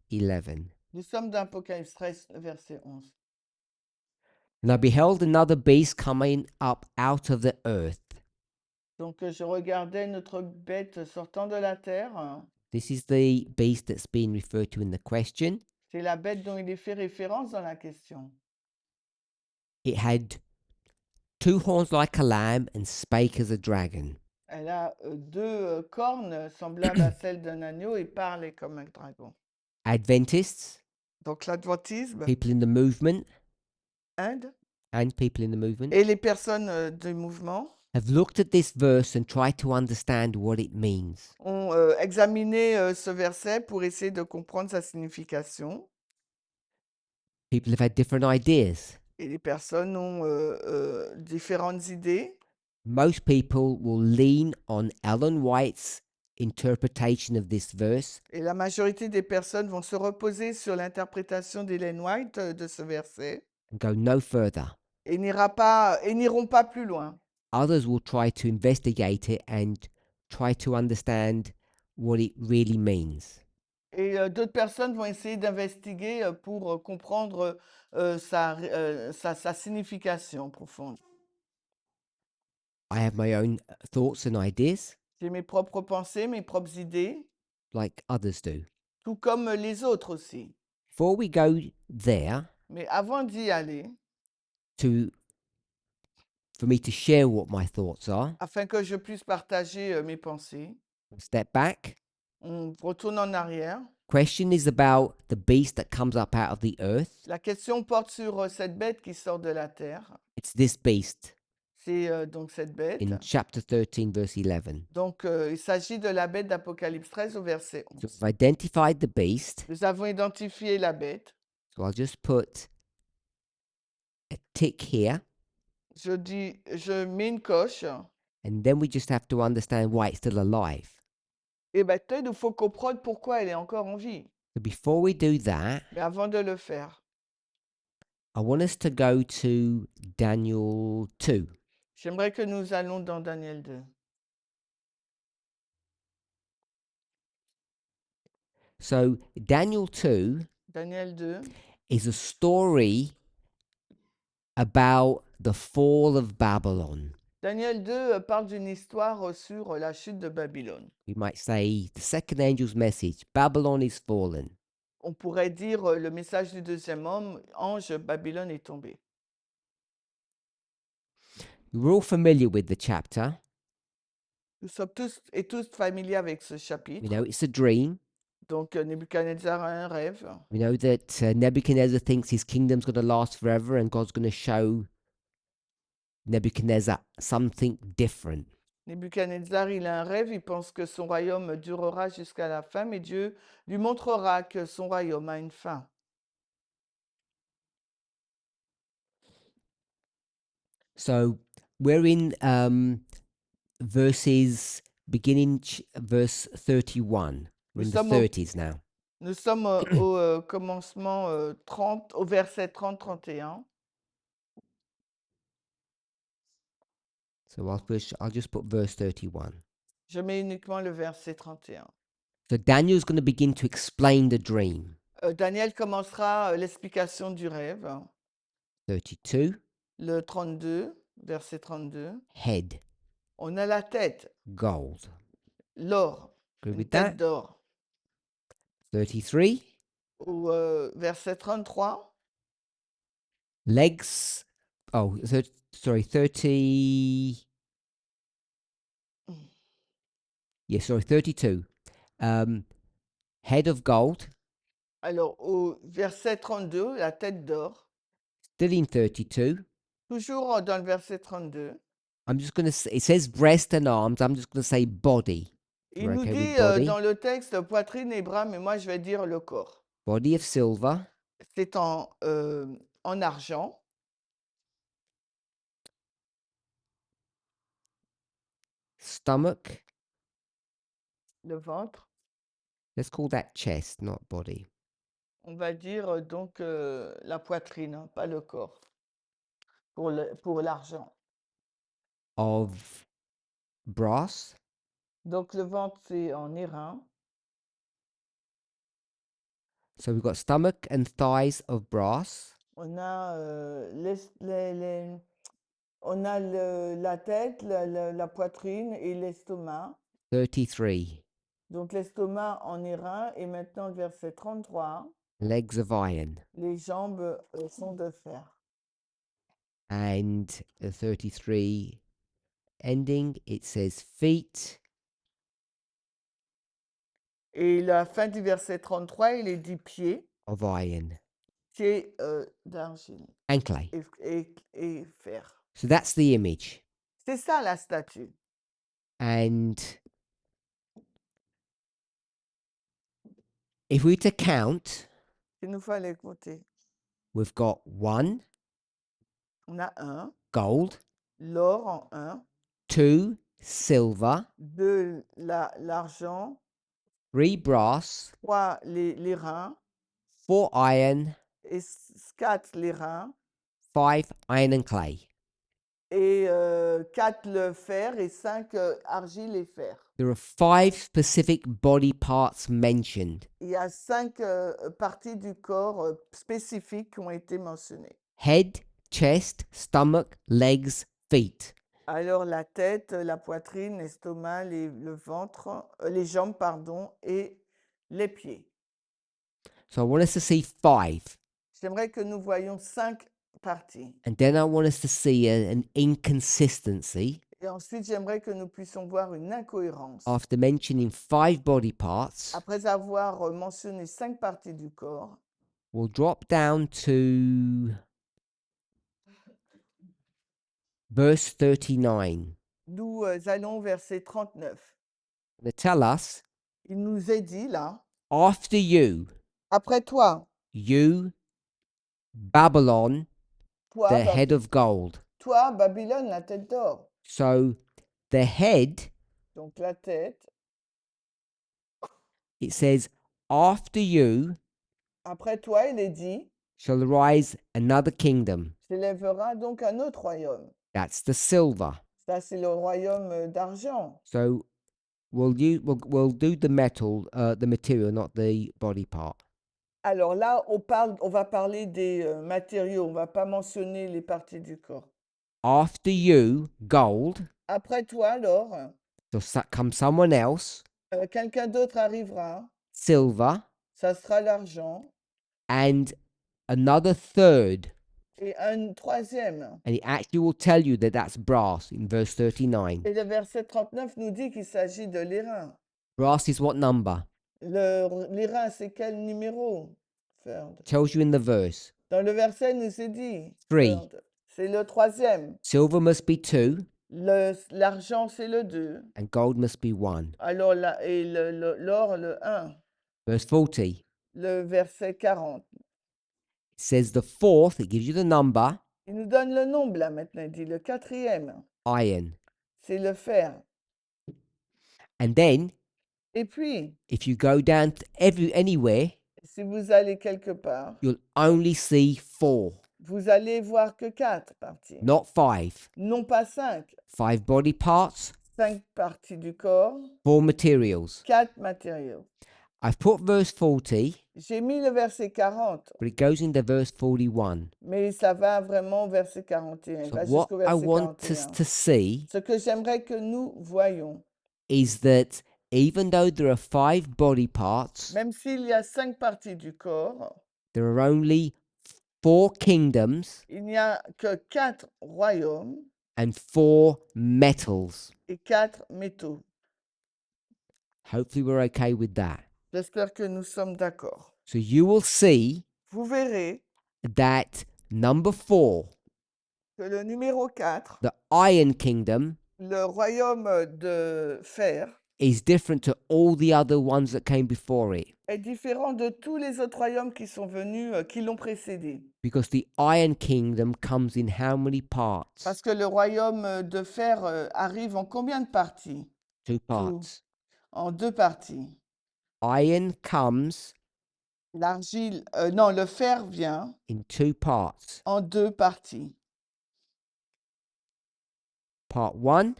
A: 11.
B: Nous sommes dans Apocalypse 13, verset 11.
A: And I beheld another beast coming up out of the earth.
B: Donc je regardais notre bête sortant de la terre.
A: This is the beast that's been referred to in the question.
B: C'est la bête dont il est fait référence dans la question.
A: It had 2 horns like a lamb and spake as a dragon.
B: Elle a deux cornes semblables à celles d'un agneau et parle comme un dragon.
A: Adventists,
B: Donc l'adventisme,
A: people in the movement,
B: Inde,
A: and people in the movement
B: et les personnes du mouvement
A: have looked at this verse and tried to understand what it means.
B: ont examiné ce verset pour essayer de comprendre sa signification.
A: People have had different ideas.
B: Et les personnes ont différentes idées.
A: Most people will lean on Ellen White's interpretation of this verse
B: Et la majorité des personnes vont se reposer sur l'interprétation d'Ellen White de ce verset
A: and go no further.
B: et n'iront pas plus loin.
A: Others will try to investigate it and try to understand what it really means.
B: Et d'autres personnes vont essayer d'investiguer pour comprendre sa signification profonde.
A: I have my own thoughts and ideas,
B: J'ai mes propres pensées, mes propres idées,
A: like others do.
B: tout comme les autres aussi.
A: Before we go there,
B: Mais avant d'y aller,
A: for me to share what my thoughts are,
B: afin que je puisse partager mes pensées,
A: step back.
B: on retourne en arrière.
A: Question is about the beast that comes up out of the earth.
B: La question porte sur cette bête qui sort de la terre.
A: It's this beast
B: C'est donc cette bête.
A: in chapter 13, verse 11.
B: Donc, il s'agit de la bête d'Apocalypse 13 au verset
A: So
B: 11.
A: I've identified the beast.
B: Nous avons identifié la bête.
A: So I'll just put a tick here,
B: Je mets une coche.
A: and then we just have to understand why it's still alive.
B: Et maintenant, il nous faut comprendre pourquoi elle est encore en vie.
A: So before we do that,
B: Mais avant de le faire,
A: I want us to go to Daniel 2.
B: j'aimerais que nous allons dans Daniel 2.
A: So Daniel 2
B: Daniel 2,
A: is a story about the fall of Babylon.
B: Daniel 2 parle d'une histoire sur la chute de Babylone.
A: We might say the second angel's message, Babylon is fallen.
B: On pourrait dire le message du deuxième ange, Babylone est tombée.
A: We're all familiar with the chapter.
B: Nous sommes tous familiers avec ce
A: We
B: chapitre.
A: know it's a dream.
B: Donc, Nebuchadnezzar a un rêve.
A: We know that Nebuchadnezzar thinks his kingdom's going to last forever and God's going to show Nebuchadnezzar something different.
B: Nebuchadnezzar, il a un rêve, il pense que son royaume durera jusqu'à la fin, mais Dieu lui montrera que son royaume a une fin.
A: So we're in verses beginning verse 31. We're in the 30s now.
B: Nous sommes au commencement 30, au verset 30-31.
A: So I'll just put verse 31.
B: Je mets uniquement le verset 31.
A: So Daniel's going to begin to explain the dream.
B: Daniel commencera l'explication du rêve.
A: 32,
B: Le 32, verset 32.
A: head,
B: On a la tête,
A: gold.
B: l'or,
A: Agree
B: une
A: with
B: tête
A: that?
B: d'or.
A: 33,
B: Au verset 33,
A: legs. Oh, sorry, 30. Yeah, sorry, 32. Head of gold,
B: alors au verset 32, la tête d'or.
A: still in 32.
B: Toujours dans le verset 32.
A: I'm just going to say, it says breast and arms. I'm just going to say body.
B: Il
A: We're
B: nous
A: okay with
B: dit
A: body.
B: dans le texte poitrine et bras, mais moi je vais dire le corps.
A: Body of silver,
B: C'est en argent.
A: stomach.
B: Le ventre.
A: Let's call that chest, not body.
B: On va dire donc la poitrine, hein, pas le corps, pour l'argent.
A: Of brass,
B: Donc le ventre, c'est en airain.
A: so we've got stomach and thighs of brass.
B: On a, on a la tête, la poitrine et l'estomac.
A: 33.
B: Donc l'estomac en airain. Et maintenant, le verset 33,
A: legs of iron.
B: les jambes sont de fer.
A: And the 33 ending, it says feet
B: Et la fin du verset 33, il est dit pieds,
A: of iron
B: pieds d'argile
A: and clay.
B: et fer.
A: So that's the image.
B: C'est ça la statue.
A: And if we were to count,
B: Il nous fallait compter.
A: we've got 1
B: On a 1,
A: gold,
B: l'or en 1,
A: 2 silver,
B: 2 l'argent,
A: 3 brass,
B: 3 les reins,
A: 4 iron,
B: et 4 les reins,
A: 5 iron and clay.
B: et 4 le fer, et 5 argile et fer.
A: There are 5 specific body parts mentioned:
B: Il y a 5 parties du corps spécifiques qui ont été mentionnées.
A: head, chest, stomach, legs, feet.
B: Alors la tête, la poitrine, l'estomac, le ventre, les jambes, pardon, et les pieds.
A: So I want us to see 5.
B: J'aimerais que nous voyions 5 parties.
A: And then I want us to see an inconsistency.
B: Et ensuite, j'aimerais que nous puissions voir une incohérence.
A: After mentioning 5 body parts,
B: Après avoir mentionné 5 parties du corps,
A: we'll drop down to verse 39.
B: nous allons au verset 39.
A: They tell us,
B: Il nous est dit là,
A: after you,
B: après toi,
A: you, Babylon, the head of gold.
B: toi, Babylone, la tête d'or.
A: So the head,
B: Donc la tête,
A: it says, after you
B: après toi, il est dit,
A: shall arise another kingdom.
B: s'élèvera donc un autre royaume.
A: That's the silver.
B: Ça, c'est le royaume d'argent.
A: So we'll do the metal, the material, not the body part.
B: Alors là, on va parler des matériaux, on ne va pas mentionner les parties du corps.
A: After you, gold,
B: Après toi, l'or,
A: come someone else,
B: quelqu'un d'autre arrivera,
A: silver,
B: ça sera l'argent,
A: and another third.
B: et un troisième.
A: And it actually will tell you that that's brass in verse 39.
B: Et le verset 39 nous dit qu'il s'agit de l'airain.
A: Brass is what number?
B: L'airain, c'est quel numéro? Third.
A: Tells you in the verse.
B: Dans le verset, il nous est dit.
A: 3.
B: Third. C'est le troisième.
A: Silver must be 2,
B: L'argent, c'est le 2.
A: and gold must be 1.
B: Alors, et l'or, le 1.
A: Verse 40.
B: Le verset 40.
A: It says the fourth, it gives you the number,
B: Il nous donne le nombre là maintenant. Il dit le quatrième,
A: iron.
B: c'est le fer.
A: And then,
B: Et puis,
A: if you go down to anywhere,
B: si vous allez quelque part,
A: you'll only see 4,
B: vous allez voir que 4 parties.
A: not 5.
B: Non pas 5.
A: 5 body parts,
B: 5 parties du corps,
A: 4 materials.
B: 4 matériaux.
A: I've put verse 40,
B: J'ai mis le verset 40,
A: but it goes into verse 41.
B: mais ça va vraiment au verset 41. Il
A: So
B: va
A: what
B: jusqu'au
A: I
B: verset
A: want us
B: 41.
A: to see
B: Ce que j'aimerais que nous voyions,
A: is that even though there are 5 body parts,
B: même s'il y a 5 parties du corps,
A: there are only 4 kingdoms
B: il n'y a que 4 royaumes
A: and 4 metals.
B: et 4 métaux.
A: Hopefully we're okay with that.
B: J'espère que nous sommes d'accord.
A: So you will see
B: Vous verrez
A: that number 4,
B: que le numéro 4,
A: the Iron Kingdom,
B: le royaume de fer,
A: is different to all the other ones that came before it.
B: est différent de tous les autres royaumes qui sont venus, qui l'ont précédé.
A: Because the Iron Kingdom comes in how many parts?
B: Parce que le royaume de fer arrive en combien de parties?
A: 2 parts.
B: En 2 parties.
A: Iron comes
B: L'argile, non, le fer vient
A: in 2 parts.
B: en 2 parties.
A: Part 1,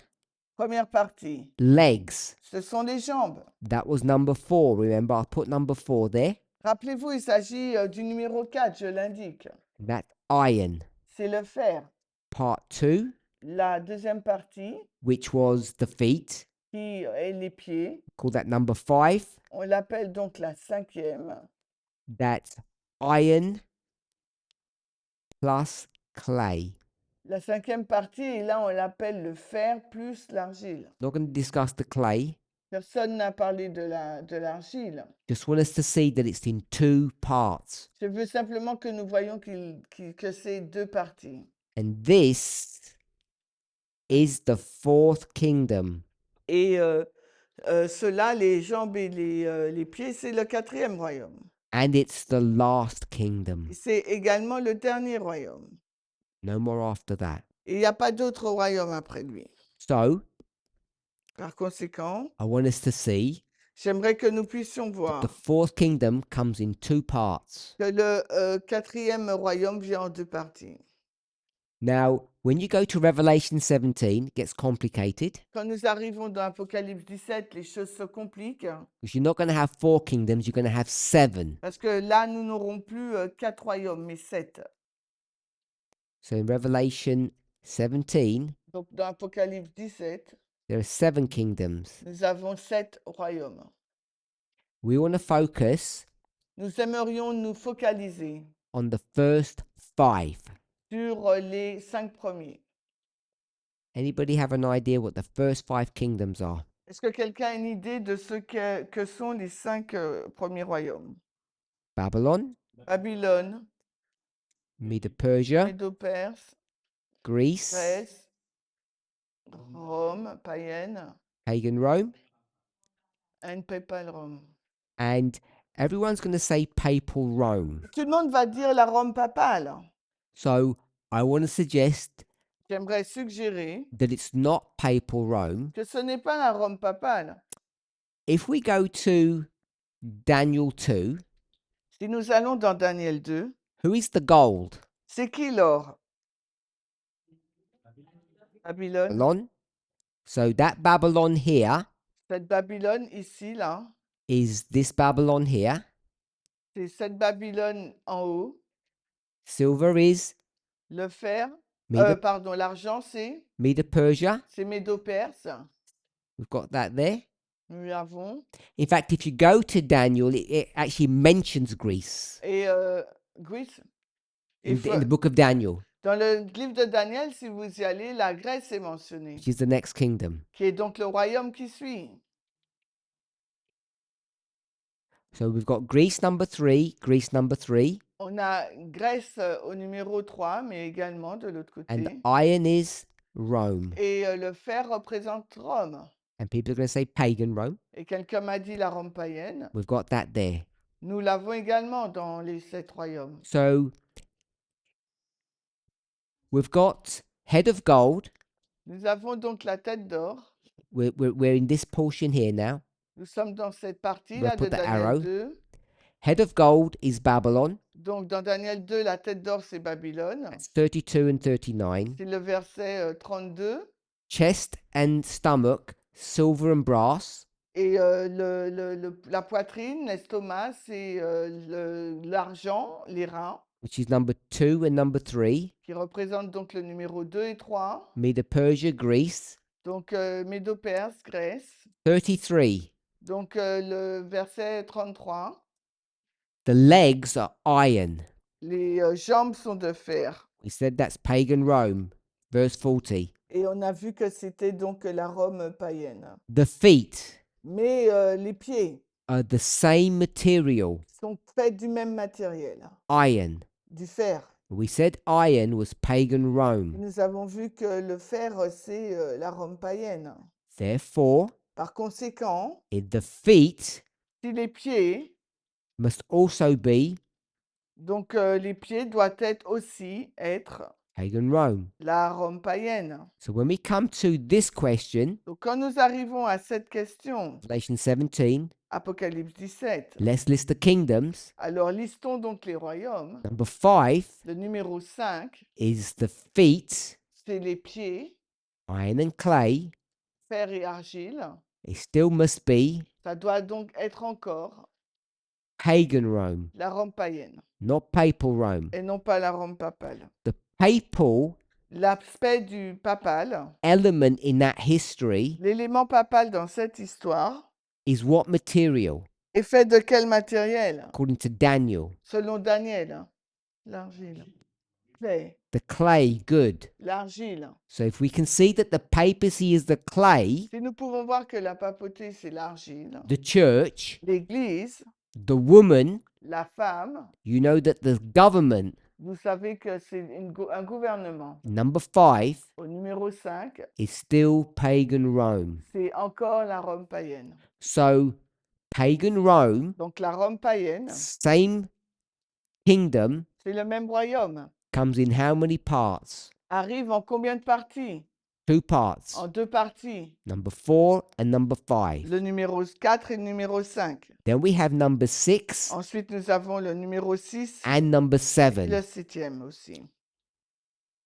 B: Première partie,
A: legs.
B: ce sont les jambes.
A: That was number 4. Remember, I put number 4 there.
B: Rappelez-vous, il s'agit du numéro 4, je l'indique.
A: That's iron.
B: C'est le fer.
A: Part 2,
B: La deuxième partie,
A: which was the feet.
B: qui est les pieds.
A: Call that number 5.
B: On l'appelle donc la cinquième.
A: That's iron plus clay.
B: La cinquième partie, et là, on l'appelle le fer plus l'argile.
A: Not going to discuss the clay.
B: Personne n'a parlé de l'argile.
A: Just want us to see that it's in 2 parts.
B: Je veux simplement que nous voyions que c'est 2 parties.
A: And this is the 4th kingdom.
B: Et cela, les jambes et les pieds, c'est le 4e royaume.
A: And it's the last kingdom.
B: C'est également le dernier royaume.
A: No more after that.
B: Et il n'y a pas d'autre royaume après lui.
A: So,
B: Par conséquent,
A: I want us to see
B: j'aimerais que nous puissions
A: that
B: voir
A: the 4th kingdom comes in 2 parts.
B: que le 4e royaume vient en 2 parties.
A: Now, when you go to Revelation 17, it gets complicated
B: Quand nous arrivons dans Apocalypse 17, les choses se compliquent
A: because you're not going to have 4 kingdoms, you're going to have 7.
B: parce que là, nous n'aurons plus 4 royaumes, mais 7.
A: So in Revelation 17,
B: Donc, dans Apocalypse 17,
A: there are 7 kingdoms.
B: nous avons 7 royaumes.
A: We want to focus
B: Nous aimerions nous focaliser
A: on the first 5.
B: sur les 5 premiers.
A: Anybody have an idea what the first 5 kingdoms are?
B: Est-ce que quelqu'un a une idée de ce que sont les 5 premiers royaumes?
A: Babylon,
B: Babylone,
A: Medo-Persia,
B: Médo-Perse,
A: Greece,
B: Grèce, Rome, païenne,
A: pagan Rome,
B: and papal Rome.
A: and everyone's going to say papal Rome.
B: Tout le monde va dire la Rome papale.
A: So I want to suggest
B: J'aimerais suggérer
A: that it's not papal Rome.
B: que ce n'est pas la Rome papale.
A: If we go to Daniel 2,
B: Si nous allons dans Daniel 2,
A: who is the gold?
B: c'est qui l'or? Babylone.
A: Babylon. So that Babylon here
B: Cette Babylone ici, là,
A: is this Babylon here.
B: c'est cette Babylone en haut.
A: Silver is
B: Le fer,
A: Medo-
B: pardon, l'argent, c'est
A: Medo-Persia.
B: Médo-Perse.
A: We've got that there.
B: Nous l'avons.
A: In fact, if you go to Daniel, it actually mentions Greece
B: Et Grèce.
A: in the book of Daniel,
B: Dans le livre de Daniel, si vous y allez, la Grèce est mentionnée,
A: which is the next kingdom.
B: qui est donc le royaume qui suit.
A: So we've got Greece number 3, Greece number 3,
B: On a Grèce au numéro 3, mais également de l'autre
A: and
B: côté.
A: iron is Rome.
B: Et le fer représente Rome.
A: And people are going to say pagan Rome.
B: Et quelqu'un m'a dit la Rome païenne.
A: We've got that there.
B: Nous l'avons également dans les 7 royaumes.
A: So we've got head of gold.
B: Nous avons donc la tête d'or.
A: We're in this portion here now.
B: Nous sommes dans cette
A: We'll
B: partie-là de
A: put the
B: Daniel
A: arrow.
B: 2.
A: Head of gold is Babylon.
B: Donc dans Daniel 2, la tête d'or, c'est Babylone.
A: That's 32 and 39.
B: C'est le verset 32.
A: Chest and stomach, silver and brass.
B: Et la poitrine, l'estomac, c'est l'argent, les reins,
A: Which is number 2 and number 3.
B: qui représentent donc le numéro 2 et 3.
A: Medo-Persia, Greece.
B: Donc Médo-Perse, Grèce.
A: 33.
B: Donc le verset 33.
A: The legs are iron.
B: Les jambes sont de fer.
A: We said that's pagan Rome. Verse 40.
B: Et on a vu que c'était donc la Rome païenne.
A: The feet
B: Mais les pieds
A: are the same material,
B: sont faits du même matériel,
A: iron.
B: du fer.
A: We said iron was pagan
B: Et
A: Rome.
B: nous avons vu que le fer, c'est la Rome païenne.
A: Therefore,
B: Par conséquent,
A: the feet
B: si les pieds,
A: must also be
B: donc les pieds doivent être
A: pagan Rome.
B: la Rome païenne.
A: So when we come to this question,
B: Donc quand nous arrivons à cette question,
A: Revelation 17,
B: Apocalypse 17,
A: let's list the kingdoms.
B: alors listons donc les royaumes.
A: Number 5
B: Le numéro 5,
A: is the feet,
B: c'est les pieds,
A: iron and clay.
B: fer et argile.
A: It still must be
B: Ça doit donc être encore
A: pagan Rome,
B: la Rome païenne
A: not papal Rome.
B: et non pas la Rome papale.
A: The papal
B: L'aspect du papal,
A: element in that history
B: l'élément papal dans cette histoire,
A: is what material,
B: est fait de quel matériel?
A: according to Daniel?
B: Selon Daniel, l'argile. Clay,
A: The clay, good.
B: l'argile.
A: So if we can see that the papacy is the clay,
B: Si nous pouvons voir que la papauté, c'est l'argile,
A: the church,
B: l'Église,
A: the woman,
B: la femme,
A: you know that the government,
B: vous savez que c'est un gouvernement.
A: number 5,
B: Au numéro 5,
A: is still pagan Rome.
B: c'est encore la Rome païenne.
A: So pagan Rome,
B: Donc la Rome païenne,
A: same kingdom,
B: c'est le même royaume.
A: comes in how many parts?
B: Arrive en combien de parties?
A: 2 parts.
B: En 2 parties.
A: Number 4 and number 5.
B: Le numéro 4 et le numéro 5.
A: Then we have number 6
B: Ensuite, nous avons le numéro 6
A: and number
B: et le
A: 7.
B: 7e aussi.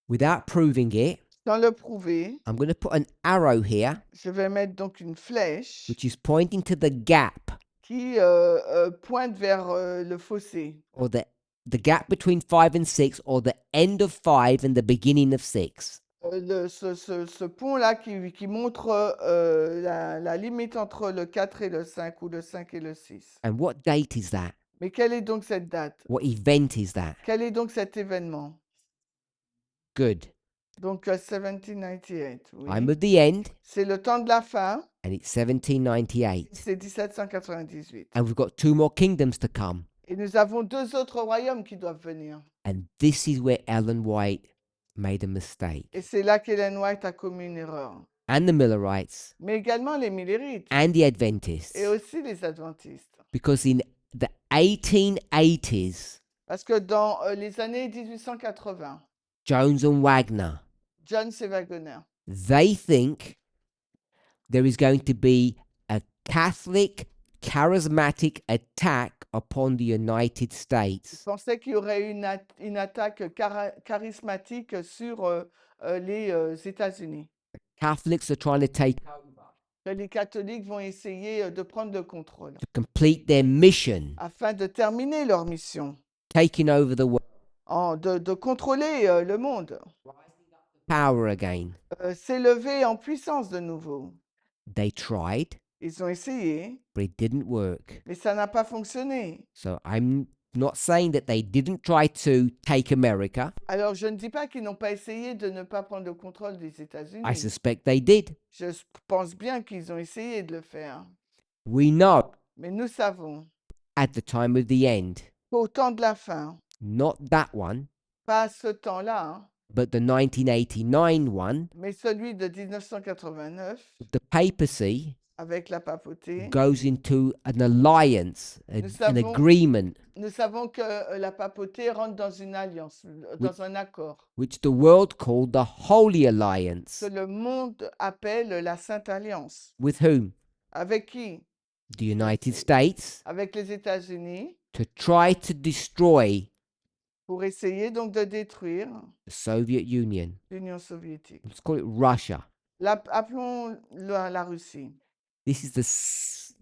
A: Without proving it,
B: Sans le prouver,
A: I'm going to put an arrow here,
B: je vais mettre donc une flèche
A: which is pointing to the gap,
B: qui pointe vers le fossé,
A: or the gap between 5 and 6, or the end of 5 and the beginning of 6.
B: ce pont-là qui montre la limite entre le 4 et le 5 ou le 5 et le 6.
A: And what date is that?
B: Mais quelle est donc cette date?
A: What event is that?
B: Quel est donc cet événement?
A: Good.
B: Donc 1798, oui.
A: I'm at the end,
B: C'est le temps de la fin,
A: and it's 1798.
B: c'est 1798.
A: And we've got 2 more kingdoms to come.
B: Et nous avons 2 autres royaumes qui doivent venir.
A: And this is where Ellen White made a mistake.
B: Et c'est là qu'Ellen White a commis une erreur.
A: And the Millerites
B: Mais également les Millerites
A: and the Adventists.
B: et aussi les Adventistes.
A: Because in the 1880s,
B: Parce que dans les années 1880,
A: Jones and Wagner,
B: John C. Wagner,
A: they think there is going to be a Catholic charismatic attack upon the United States.
B: pensait qu'il y aurait une attaque charismatique sur les États-Unis.
A: Catholics are trying to take
B: Que les catholiques vont essayer de prendre le contrôle
A: to complete their mission,
B: afin de terminer leur mission,
A: taking over the world,
B: de contrôler le monde,
A: power again.
B: s'élever en puissance de nouveau.
A: They tried,
B: Ils ont essayé,
A: but it didn't work.
B: mais ça n'a pas fonctionné.
A: So I'm not saying that they didn't try to take America.
B: Alors, je ne dis pas qu'ils n'ont pas essayé de ne pas prendre le contrôle des
A: I
B: États-Unis.
A: suspect they did.
B: Je pense bien qu'ils ont essayé de le faire.
A: We know
B: Mais nous savons
A: at the time of the end,
B: qu'au temps de la fin,
A: not that one,
B: pas à ce temps-là, hein,
A: but the 1989 one,
B: mais celui de 1989,
A: the papacy
B: avec la papauté,
A: goes into an alliance, an agreement,
B: nous savons que la papauté rentre dans une alliance, dans un accord,
A: which the world called the Holy
B: que
A: Alliance.
B: le monde appelle la Sainte Alliance.
A: With whom?
B: Avec qui?
A: The United States,
B: Avec les États-Unis,
A: to try to destroy
B: pour essayer donc de détruire
A: the Soviet Union.
B: l'Union soviétique.
A: Let's call it Russia.
B: Appelons la Russie.
A: This is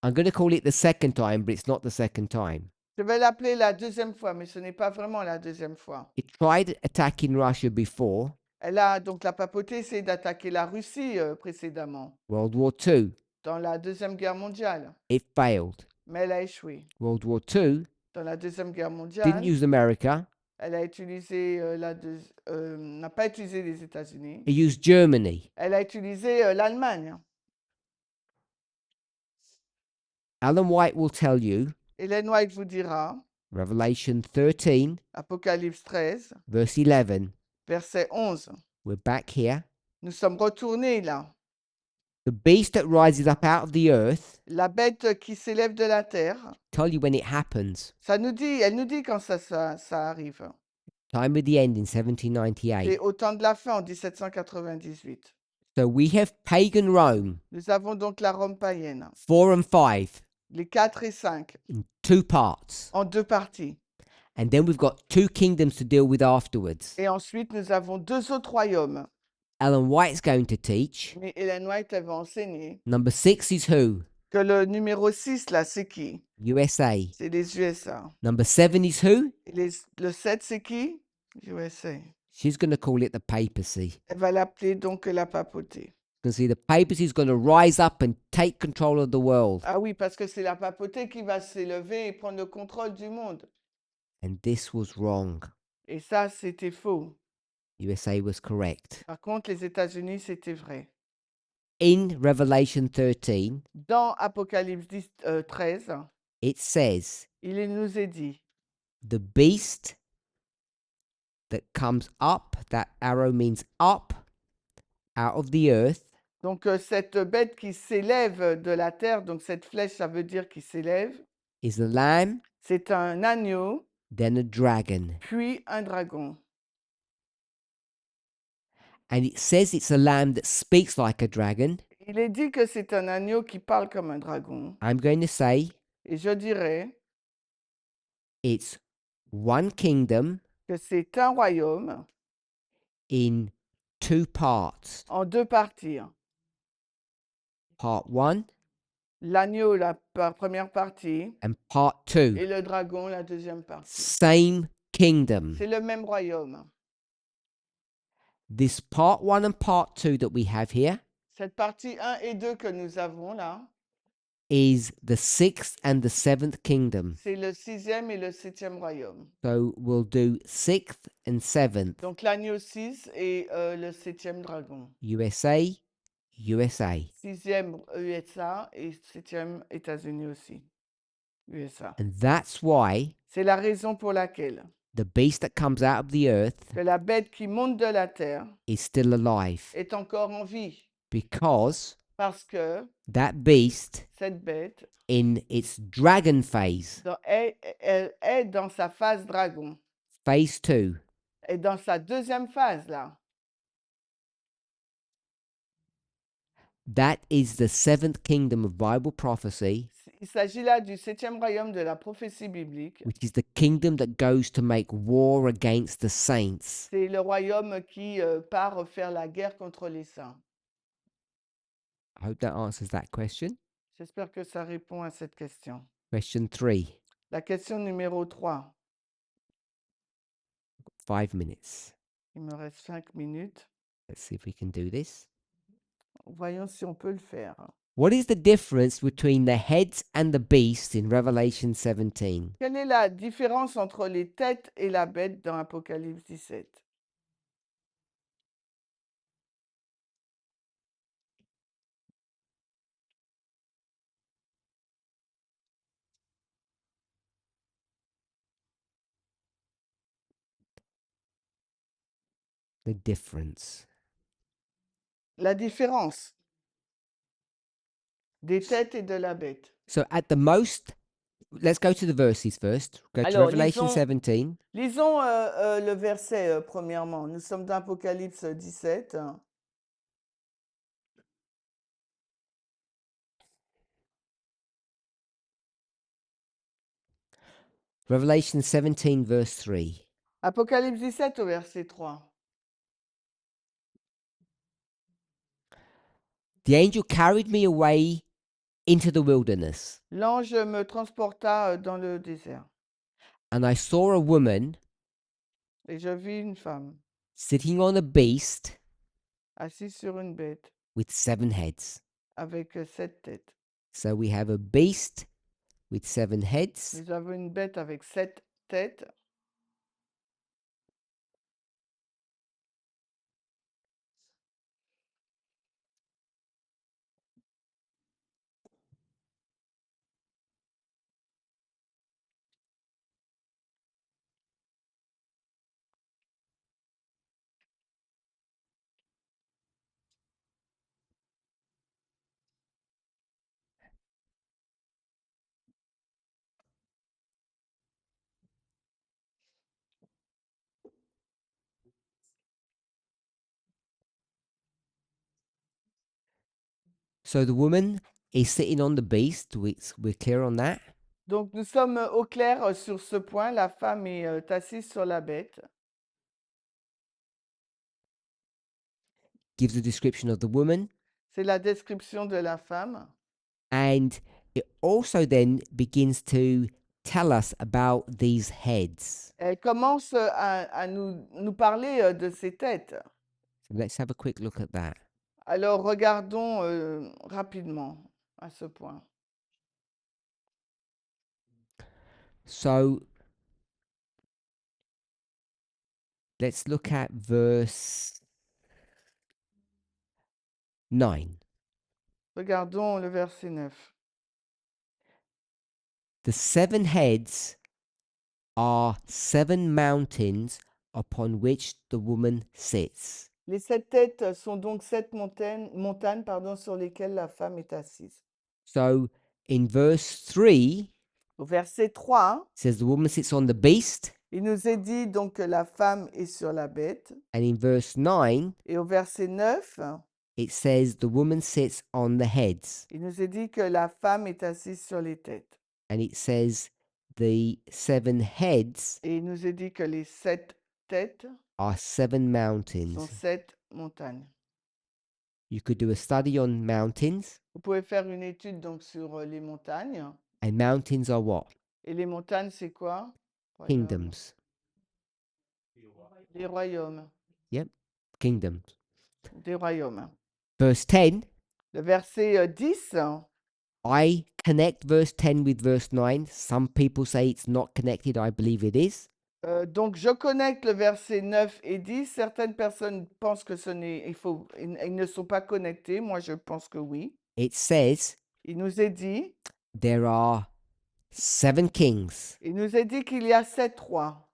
A: I'm going to call it the second time, but it's not the second time.
B: Je vais l'appeler la deuxième fois, mais ce n'est pas vraiment la deuxième fois.
A: It tried attacking Russia before
B: Donc la papauté essayé d'attaquer la Russie précédemment,
A: World War II.
B: dans la Deuxième Guerre mondiale,
A: It failed.
B: mais elle a échoué.
A: World War II
B: Dans la Deuxième Guerre
A: didn't
B: mondiale,
A: use America.
B: elle a utilisé n'a pas utilisé les États-Unis.
A: It used Germany.
B: Elle a utilisé l'Allemagne.
A: Alan White will tell you,
B: Ellen White vous dira,
A: Revelation 13,
B: Apocalypse 13,
A: verse 11.
B: verset 11.
A: We're back here.
B: Nous sommes retournés là.
A: The beast that rises up out of the earth,
B: La bête qui s'élève de la terre,
A: tell you when it happens.
B: elle nous dit quand ça arrive.
A: Time of the end in
B: C'est
A: 1798.
B: au temps de la fin en 1798.
A: So we have pagan Rome,
B: Nous avons donc la Rome païenne,
A: 4 and 5,
B: les 4 et 5,
A: in 2 parts.
B: en 2 parties.
A: And then we've got 2 kingdoms to deal with afterwards.
B: Et ensuite, nous avons 2 autres royaumes.
A: Alan White's going to teach.
B: Mais Ellen White, elle va enseigner
A: Number 6 is who?
B: que le numéro 6, là, c'est qui?
A: USA.
B: C'est les USA.
A: Number 7 is who?
B: Et le 7, c'est qui? USA.
A: She's going to call it the papacy.
B: Elle va l'appeler donc la papauté.
A: Because see, the papacy is going to rise up and take control of the world.
B: Ah oui, parce que c'est la papauté qui va s'élever et prendre le contrôle du monde.
A: And this was wrong.
B: Et ça, c'était faux.
A: USA was correct.
B: Par contre, les États-Unis, c'était vrai.
A: In Revelation 13,
B: Dans Apocalypse 13,
A: it says,
B: il nous est dit,
A: the beast that comes up, that arrow means up, out of the earth,
B: donc cette bête qui s'élève de la terre, donc cette flèche, ça veut dire qui s'élève,
A: is a lamb,
B: c'est un agneau,
A: then a dragon.
B: puis un dragon.
A: And it says it's a lamb that speaks like a dragon.
B: Il est dit que c'est un agneau qui parle comme un dragon.
A: I'm going to say
B: Et je dirais
A: it's one kingdom
B: que c'est un royaume
A: in two parts.
B: en deux parties.
A: Part one
B: L'agneau, la première partie,
A: and part two.
B: et le dragon, la deuxième partie.
A: Same kingdom.
B: C'est le même royaume.
A: This part one and part two that we have here
B: Cette partie 1 et 2 que nous avons là,
A: is the sixth and the seventh kingdom.
B: c'est le sixième et le septième royaume.
A: So we'll do sixth and seventh.
B: Donc l'agneau 6 et le septième dragon.
A: USA, USA.
B: Sixième USA et septième États-Unis aussi. USA.
A: And that's why
B: C'est la raison pour laquelle
A: the beast that comes out of the earth
B: que la bête qui monte de la terre
A: is still alive.
B: est encore en vie.
A: Because
B: Parce que
A: that beast
B: cette bête
A: in its dragon phase,
B: elle est dans sa phase dragon.
A: phase two,
B: Et dans sa deuxième phase, là,
A: that is the seventh kingdom of Bible prophecy,
B: il s'agit là du septième royaume de la prophétie biblique.
A: which is the kingdom that goes to make war against the saints.
B: C'est le royaume qui part faire la guerre contre les saints.
A: I hope that answers that question.
B: J'espère que ça répond à cette question.
A: Question 3,
B: La question numéro 3.
A: 5 minutes.
B: Il me reste 5 minutes.
A: Let's see if we can do this.
B: Voyons si on peut le faire.
A: What is the difference between the heads and the beast in Revelation 17?
B: Quelle est la différence entre les têtes et la bête dans Apocalypse 17?
A: The difference.
B: La différence des têtes et de la bête.
A: So at the most, let's go to the verses first. Go to
B: Alors,
A: Revelation
B: lisons-
A: 17.
B: Lisons le verset premièrement. Nous sommes dans Apocalypse 17.
A: Revelation 17 verse 3.
B: Apocalypse 17 au verset 3.
A: The angel carried me away into the wilderness,
B: L'ange me transporta dans le désert
A: and I saw a woman
B: et je vis une femme
A: sitting on a beast
B: assise sur une bête
A: with 7 heads.
B: avec 7 têtes.
A: So we have a beast with 7 heads,
B: Nous avons une bête avec 7 têtes.
A: so the woman is sitting on the beast. We're clear on that.
B: Donc nous sommes au clair sur ce point. La femme est assise sur la bête.
A: Gives a description of the woman,
B: C'est la description de la femme.
A: and it also then begins to tell us about these heads?
B: Elle commence à nous parler de ces têtes.
A: So let's have a quick look at that.
B: Alors regardons rapidement à ce point.
A: So let's look at verse 9.
B: Regardons le verset 9.
A: The 7 heads are 7 mountains upon which the woman sits.
B: Les 7 têtes sont donc 7 montagnes sur lesquelles la femme est assise.
A: So in verse 3,
B: Au verset 3,
A: it says the woman sits on the beast,
B: il nous est dit donc que la femme est sur la bête.
A: and in verse 9,
B: Et au verset 9,
A: it says the woman sits on the heads,
B: il nous est dit que la femme est assise sur les têtes.
A: and it says the 7 heads
B: Et il nous est dit que les 7 têtes
A: are 7
B: sont
A: mountains.
B: 7 montagnes.
A: You could do a study on mountains,
B: Vous pouvez faire une étude donc sur les montagnes.
A: and mountains are what?
B: Et les montagnes, c'est quoi?
A: Kingdoms.
B: Des royaumes.
A: Yep, kingdoms.
B: Des royaumes.
A: Verse 10,
B: Le verset 10,
A: I connect verse 10 with verse 9. Some people say it's not connected. I believe it is.
B: donc je connecte le verset 9 et 10. Certaines personnes pensent que ils ne sont pas connectés. Moi, je pense que oui.
A: It says
B: Il nous est dit,
A: there are 7 kings.
B: il nous est dit qu'il y a 7 rois.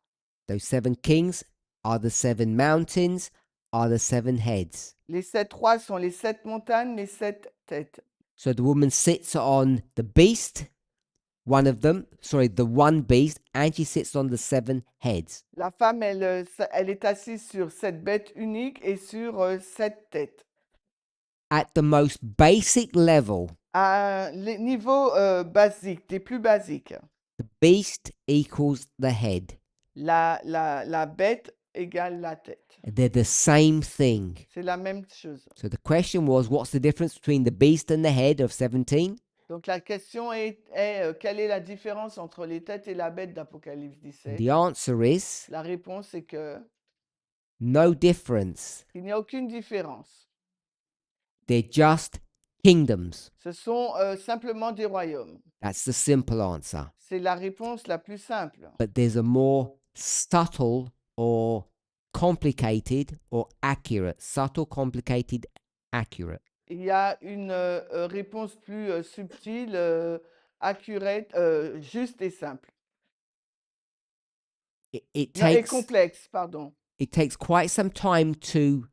A: Those 7 kings are the 7 mountains, are the 7 heads.
B: Les 7 rois sont les 7 montagnes, les 7 têtes.
A: So the woman sits on the beast, the one beast, and she sits on the 7 heads.
B: La femme, elle est assise sur cette bête unique et sur 7 têtes.
A: At the most basic level,
B: À les niveaux basiques, des plus basiques,
A: the beast equals the head.
B: la bête égale la tête.
A: They're the same thing.
B: C'est la même chose.
A: So the question was, what's the difference between the beast and the head of 17?
B: Donc la question est quelle est la différence entre les têtes et la bête d'Apocalypse 17?
A: The answer is
B: La réponse est que
A: no difference.
B: il n'y a aucune différence.
A: They're just kingdoms.
B: Ce sont simplement des royaumes.
A: That's the simple answer.
B: C'est la réponse la plus simple.
A: But there's a more subtle or complicated or accurate. Subtle, complicated, accurate.
B: Il y a une réponse plus subtile, accurate, juste et simple.
A: It
B: Non, et
A: takes
B: complexe, pardon.
A: it takes quite some time to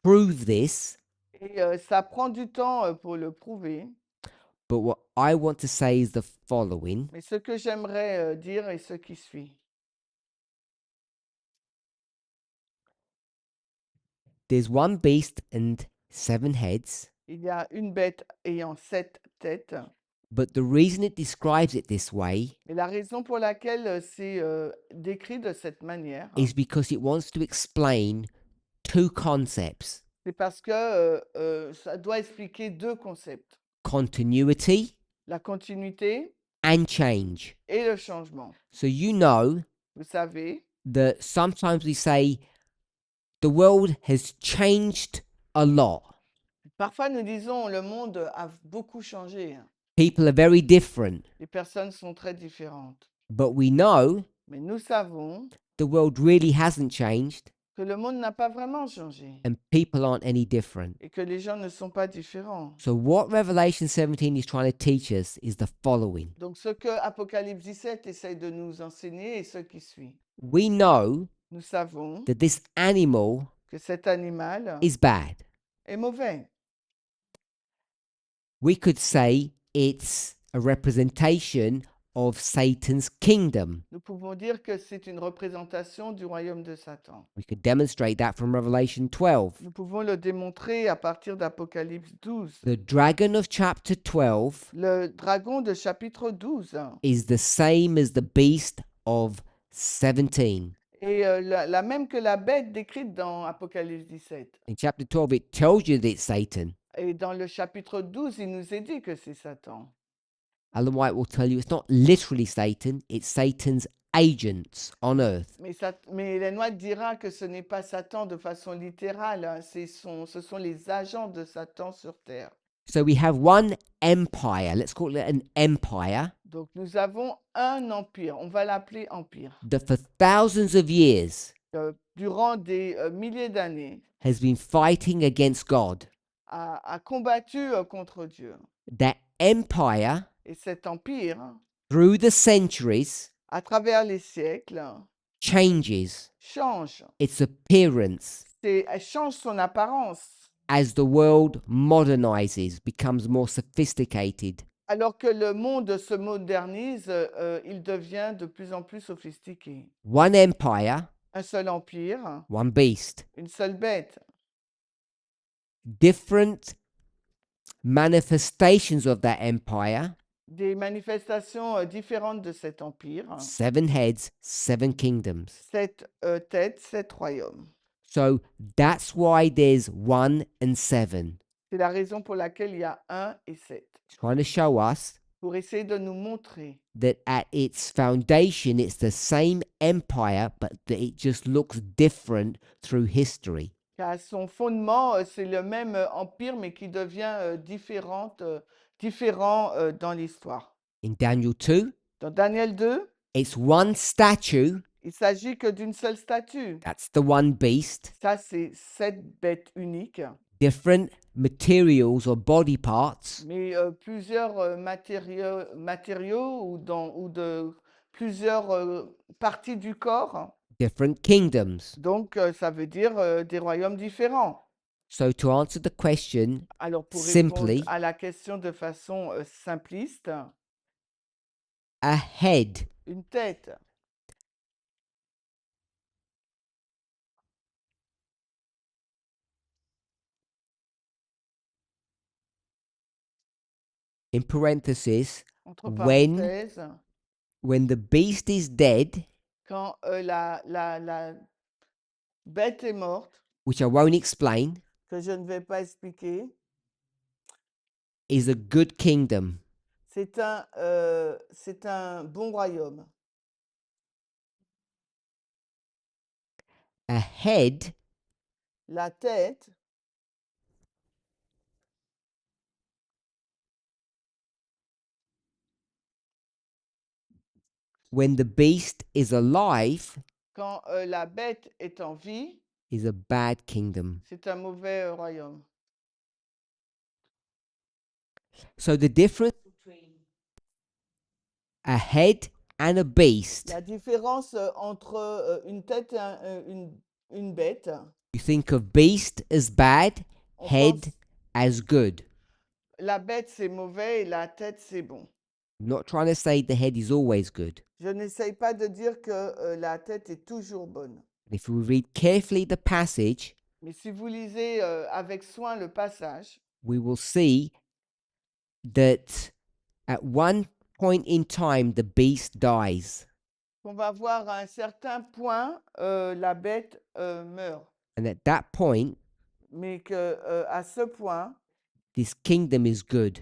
A: prove this,
B: Et ça prend du temps pour le prouver.
A: but what I want to say is the following.
B: Mais ce que j'aimerais dire est ce qui suit.
A: There's one beast and 7 heads,
B: Il y a une bête ayant 7 têtes.
A: but the reason it describes it this way
B: Et la raison pour laquelle c'est décrit de cette manière,
A: is because it wants to explain 2 concepts:
B: c'est parce que ça doit expliquer 2 concepts.
A: continuity
B: La continuité
A: and change.
B: et le changement.
A: So you know
B: Vous savez,
A: that sometimes we say the world has changed a lot.
B: parfois nous disons le monde a beaucoup changé.
A: People are very different,
B: Les personnes sont très différentes.
A: but we know
B: Mais nous savons
A: the world really hasn't changed
B: que le monde n'a pas vraiment changé
A: and people aren't any different.
B: et que les gens ne sont pas différents.
A: So what Revelation 17 is trying to teach us is the following.
B: Donc ce que Apocalypse 17 essaye de nous enseigner est ce qui suit.
A: We know
B: Nous savons
A: that this animal
B: que cet animal
A: is bad.
B: est mauvais.
A: We could say it's a representation of Satan's kingdom.
B: Nous pouvons dire que c'est une représentation du royaume de Satan.
A: We could demonstrate that from Revelation 12.
B: Nous pouvons le démontrer à partir d'Apocalypse 12.
A: The dragon of chapter 12
B: Le dragon de chapitre 12
A: is the same as the beast of 17.
B: est la même que la bête décrite dans Apocalypse 17.
A: In chapter 12, it tells you that it's Satan.
B: Et dans le chapitre 12, il nous est dit que c'est Satan.
A: Ellen White will tell you it's not literally Satan, it's Satan's agents on earth.
B: Mais Ellen White dira que ce n'est pas Satan de façon littérale, hein, ce sont les agents de Satan sur terre.
A: So we have one empire, let's call it an empire,
B: Donc nous avons un empire, on va l'appeler empire,
A: that for thousands of years
B: durant des milliers d'années,
A: has been fighting against God.
B: a combattu contre Dieu.
A: That empire,
B: Et cet empire,
A: through the centuries,
B: à travers les siècles,
A: changes
B: change.
A: its appearance
B: Elle change son apparence.
A: as the world modernizes, becomes more sophisticated.
B: Alors que le monde se modernise, il devient de plus en plus sophistiqué.
A: One empire,
B: Un seul empire,
A: one beast.
B: une seule bête.
A: Different manifestations of that empire,
B: Des manifestations différentes de cet empire.
A: 7 heads, 7 kingdoms.
B: 7 têtes, 7 royaumes.
A: So that's why there's 1 and 7.
B: C'est la raison pour laquelle il y a 1 et 7.
A: Trying to show us
B: Pour essayer de nous montrer
A: that at its foundation, it's the same empire, but that it just looks different through history.
B: qu'à son fondement, c'est le même empire, mais qui devient différent dans l'histoire.
A: In Daniel 2,
B: Dans Daniel 2,
A: it's one statue,
B: il s'agit que d'une seule statue.
A: that's the one beast,
B: Ça, c'est 7 bêtes uniques,
A: different materials or body parts,
B: mais plusieurs matériaux ou de plusieurs parties du corps.
A: different kingdoms.
B: Donc, ça veut dire des royaumes différents.
A: So to answer the question
B: Alors, pour
A: simply,
B: répondre à la question de façon simpliste,
A: a head
B: une tête,
A: in parenthesis,
B: entre
A: when
B: parenthèses,
A: the beast is dead,
B: quand la bête est morte,
A: which I won't explain,
B: que je ne vais pas expliquer,
A: is a good kingdom.
B: c'est un bon royaume.
A: A head
B: La tête,
A: when the beast is alive,
B: quand la bête est en vie,
A: is a bad kingdom.
B: c'est un mauvais royaume.
A: So the difference between a head and a beast,
B: La différence entre une tête et une bête,
A: you think of beast as bad,
B: on
A: head
B: pense
A: as good.
B: la bête c'est mauvais et la tête c'est bon.
A: I'm not trying to say the head is always good.
B: Je n'essaye pas de dire que la tête est toujours bonne.
A: If we read carefully the passage,
B: Mais si vous lisez avec soin le passage,
A: we will see that at one point in time the beast dies,
B: on va voir à un certain point la bête meurt.
A: and at that point
B: Mais que à ce point,
A: this kingdom is good.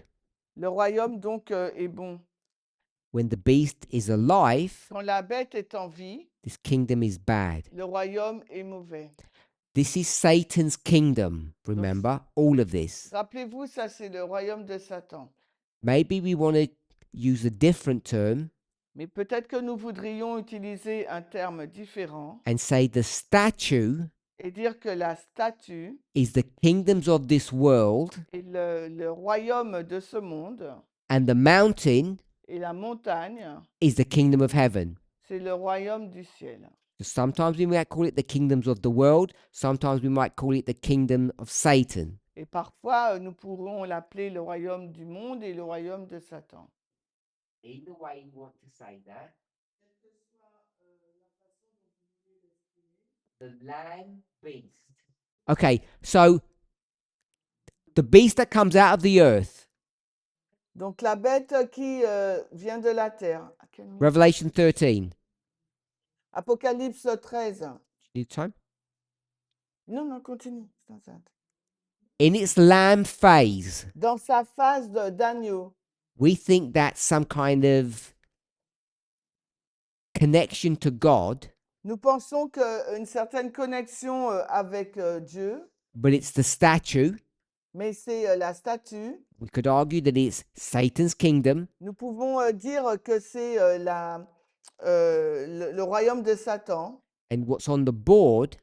B: le royaume donc est bon.
A: When the beast is alive,
B: Quand la bête est en vie,
A: this kingdom is bad.
B: le royaume est mauvais.
A: This is Satan's kingdom. Remember all of this.
B: Rappelez-vous, ça c'est le royaume de Satan.
A: Maybe we want to use a different term
B: Mais peut-être que nous voudrions utiliser un terme différent
A: and say the statue
B: et dire que la statue
A: is the kingdoms of this world
B: est le royaume de ce monde
A: and the mountain
B: et la montagne,
A: is the kingdom of heaven.
B: c'est le royaume du ciel.
A: So sometimes we might call it the kingdoms of the world, sometimes we might call it the kingdom of Satan.
B: Et parfois, nous pourrons l'appeler le royaume du monde et le royaume de Satan.
A: Either way you want to say that. The land beast. Okay, so the beast that comes out of the earth,
B: Donc la bête qui vient de la terre.
A: Revelation 13.
B: Apocalypse 13.
A: Need time?
B: Non, non, continue.
A: In its lamb phase,
B: Dans sa phase d'agneau,
A: we think that's some kind of connection to God,
B: Nous pensons qu'une certaine connexion avec Dieu,
A: but it's the statue.
B: mais c'est la statue.
A: We could argue that it's Satan's kingdom,
B: Nous pouvons dire que c'est le royaume de Satan.
A: and what's on the board,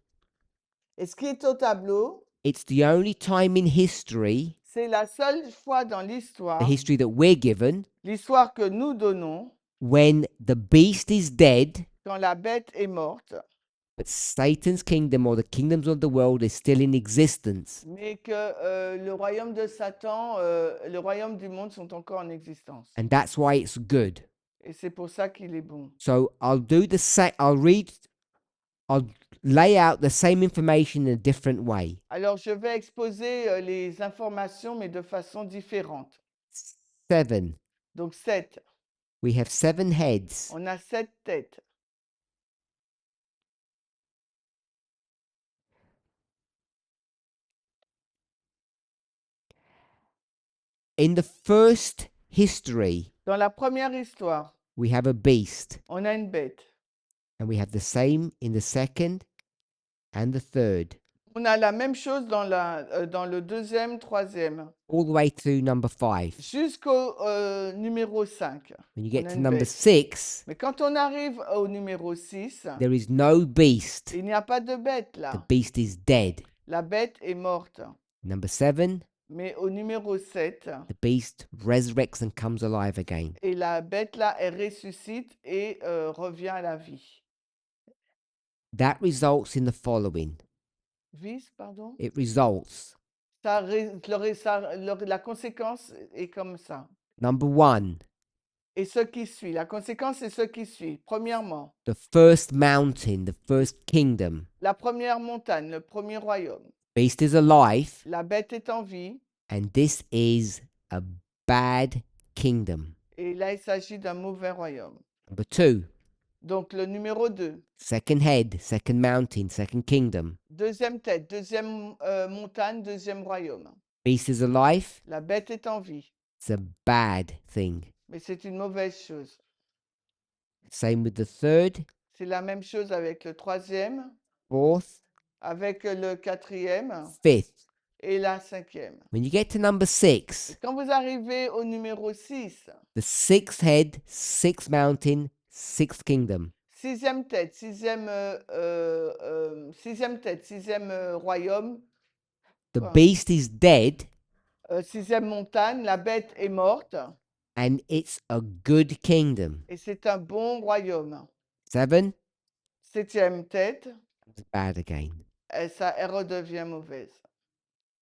B: Et ce qui est au tableau,
A: it's the only time in history,
B: c'est la seule fois dans
A: the
B: l'histoire,
A: history that we're given,
B: l'histoire que nous donnons,
A: when the beast is dead,
B: quand la bête est morte,
A: but Satan's kingdom or the kingdoms of the world is still in existence.
B: mais que le royaume de Satan, le royaume du monde sont encore en existence.
A: And that's why it's good.
B: Et c'est pour ça qu'il est bon.
A: So I'll lay out the same information in a different way.
B: Alors, je vais exposer les informations, mais de façon différente.
A: 7.
B: Donc, 7.
A: We have 7 heads.
B: On a 7 têtes.
A: In the first history,
B: Dans la première histoire,
A: we have a beast,
B: on a une bête.
A: and we have the same in the second and the third,
B: On a la même chose dans le deuxième, troisième,
A: all the way to number 5.
B: jusqu'au numéro 5.
A: When you
B: On
A: get
B: a
A: to
B: une
A: number
B: bête.
A: 6,
B: Mais quand on arrive au numéro 6,
A: there is no beast.
B: il n'y a pas de bête
A: The
B: là.
A: beast is dead.
B: La bête est morte.
A: Number 7,
B: Mais au numéro 7,
A: the beast resurrects and comes alive again.
B: et la bête là, elle ressuscite et revient à la vie.
A: That results in the following.
B: Vis, pardon?
A: It results.
B: La conséquence est comme ça.
A: Number 1,
B: Et ce qui suit. La conséquence est ce qui suit. Premièrement,
A: the first mountain, the first kingdom.
B: la première montagne, le premier royaume.
A: Beast is alive,
B: La bête est en vie.
A: and this is a bad kingdom.
B: Et là, il s'agit d'un mauvais royaume.
A: Number 2,
B: Donc, le numéro 2.
A: second head, second mountain, second kingdom.
B: Deuxième tête, deuxième montagne, deuxième royaume.
A: Beast is alive,
B: La bête est en vie.
A: it's a bad thing.
B: Mais c'est une mauvaise chose.
A: Same with the third,
B: C'est la même chose avec le troisième,
A: fourth,
B: avec le quatrième
A: fifth.
B: et la cinquième.
A: When you get to number 6,
B: Quand vous arrivez au numéro 6,
A: the sixth head, sixth mountain, sixth kingdom.
B: sixième tête, sixième royaume,
A: The
B: Quoi?
A: beast is dead,
B: sixième montagne, la bête est morte
A: and it's a good kingdom.
B: et c'est un bon royaume.
A: 7,
B: Septième tête,
A: it's bad again.
B: elle redevient mauvaise.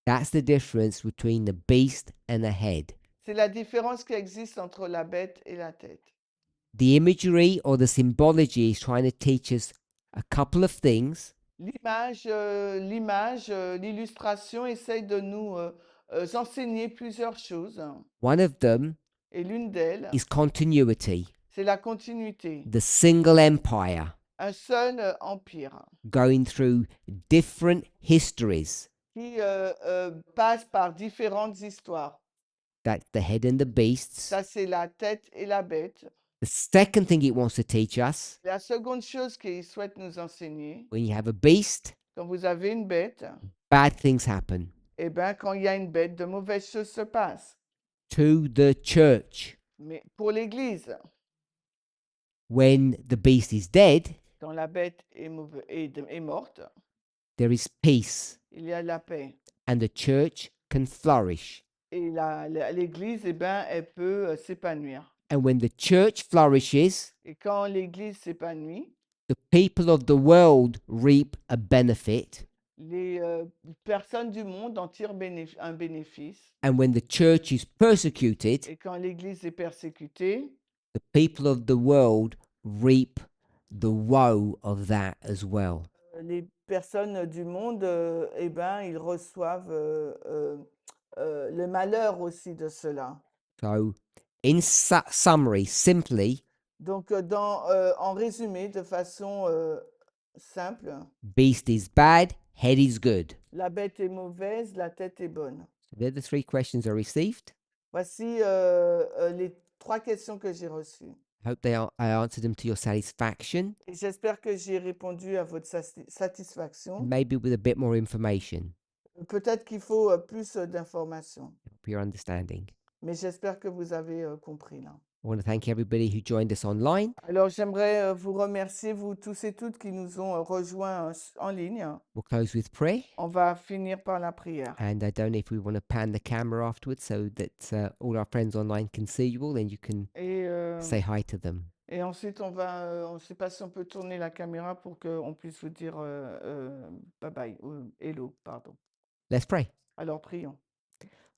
A: That's the difference between the beast and the head.
B: C'est la différence qui existe entre la bête et la tête.
A: The imagery or the symbology is trying to teach us a couple of things.
B: L'illustration essaye de nous enseigner plusieurs choses.
A: One of them
B: Et l'une d'elles,
A: is continuity,
B: c'est la continuité.
A: the single empire
B: Un seul empire
A: going through different histories.
B: qui passe par différentes histoires.
A: That's the head and the beasts.
B: Ça, c'est la tête et la bête.
A: The second thing it wants to teach us,
B: La seconde chose qu'il souhaite nous enseigner,
A: when you have a beast,
B: quand vous avez une bête,
A: bad things happen.
B: eh bien, quand il y a une bête, de mauvaises choses se passent.
A: To the church,
B: Mais pour l'Église,
A: when the beast is dead,
B: quand la bête est morte,
A: there is peace,
B: il y a la paix.
A: and the church can flourish.
B: Et l'Église, eh ben, elle peut s'épanouir.
A: And when the church flourishes,
B: Et quand l'Église s'épanouit,
A: the people of the world reap a benefit.
B: les personnes du monde en tirent un bénéfice.
A: And when the church is persecuted,
B: Et quand l'Église est persécutée,
A: the people of the world reap the woe of that as well.
B: les personnes du monde, eh ben, ils reçoivent le malheur aussi de cela.
A: So, in summary, simply,
B: Donc, en résumé, de façon simple,
A: beast is bad, head is good.
B: la bête est mauvaise, la tête est bonne.
A: They're the 3 questions I received.
B: Voici les 3 questions que j'ai reçues.
A: Hope I answered them to your satisfaction,
B: Et j'espère que j'ai répondu à votre satisfaction.
A: maybe with a bit more information
B: Peut-être qu'il faut plus d'informations,
A: for your understanding.
B: mais j'espère que vous avez compris là.
A: I want to thank everybody who joined us online.
B: Alors j'aimerais vous remercier, vous tous et toutes qui nous ont rejoints en ligne.
A: We'll close with prayer.
B: On va finir par la prière.
A: And I don't know if we want to pan the camera afterwards so that all our friends online can see you all, then you can
B: Et,
A: say hi to them.
B: et ensuite, on ne sait pas si on peut tourner la caméra pour qu'on puisse vous dire bye bye, ou hello, pardon.
A: Let's pray.
B: Alors prions.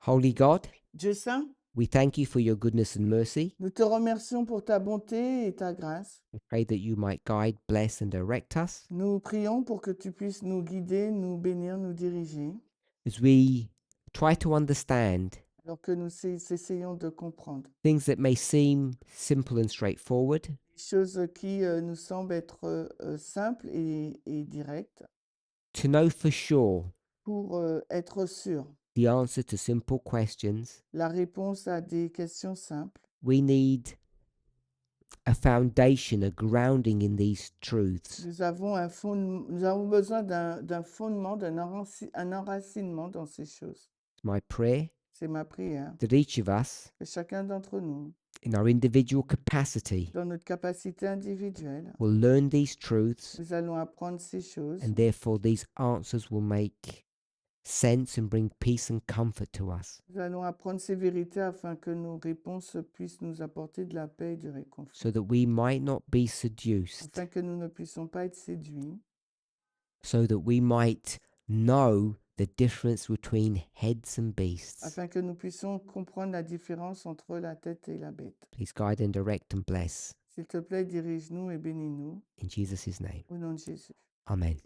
A: Holy God,
B: Dieu saint,
A: we thank you for your goodness and mercy.
B: nous te remercions pour ta bonté et ta grâce.
A: We pray that you might guide, bless, and direct us
B: Nous prions pour que tu puisses nous guider, nous bénir, nous diriger,
A: as we try to understand
B: alors que nous essayons de comprendre
A: things that may seem simple and straightforward,
B: des choses qui nous semblent être simples et directes,
A: to know for sure
B: pour être sûr.
A: the answer to simple questions.
B: La réponse à des questions simples.
A: We need a foundation, a grounding in these truths.
B: Nous avons besoin d'un fondement, un enracinement dans ces choses.
A: My prayer
B: C'est ma prière.
A: that each of us,
B: Que chacun d'entre nous,
A: in our individual capacity,
B: dans notre capacité individuelle,
A: will learn these truths,
B: nous allons apprendre ces choses.
A: and therefore these answers will make sense and bring peace and comfort to us,
B: Nous allons apprendre ces vérités afin que nos réponses puissent nous apporter de la paix et du réconfort.
A: so that we might not be seduced,
B: Afin que nous ne puissions pas être séduits.
A: so that we might know the difference between heads and beasts.
B: Afin que nous puissions comprendre la différence entre la tête et la bête.
A: Please guide and direct and bless.
B: S'il te plaît, dirige-nous et bénis-nous.
A: In Jesus' name.
B: Au nom de Jésus.
A: Amen.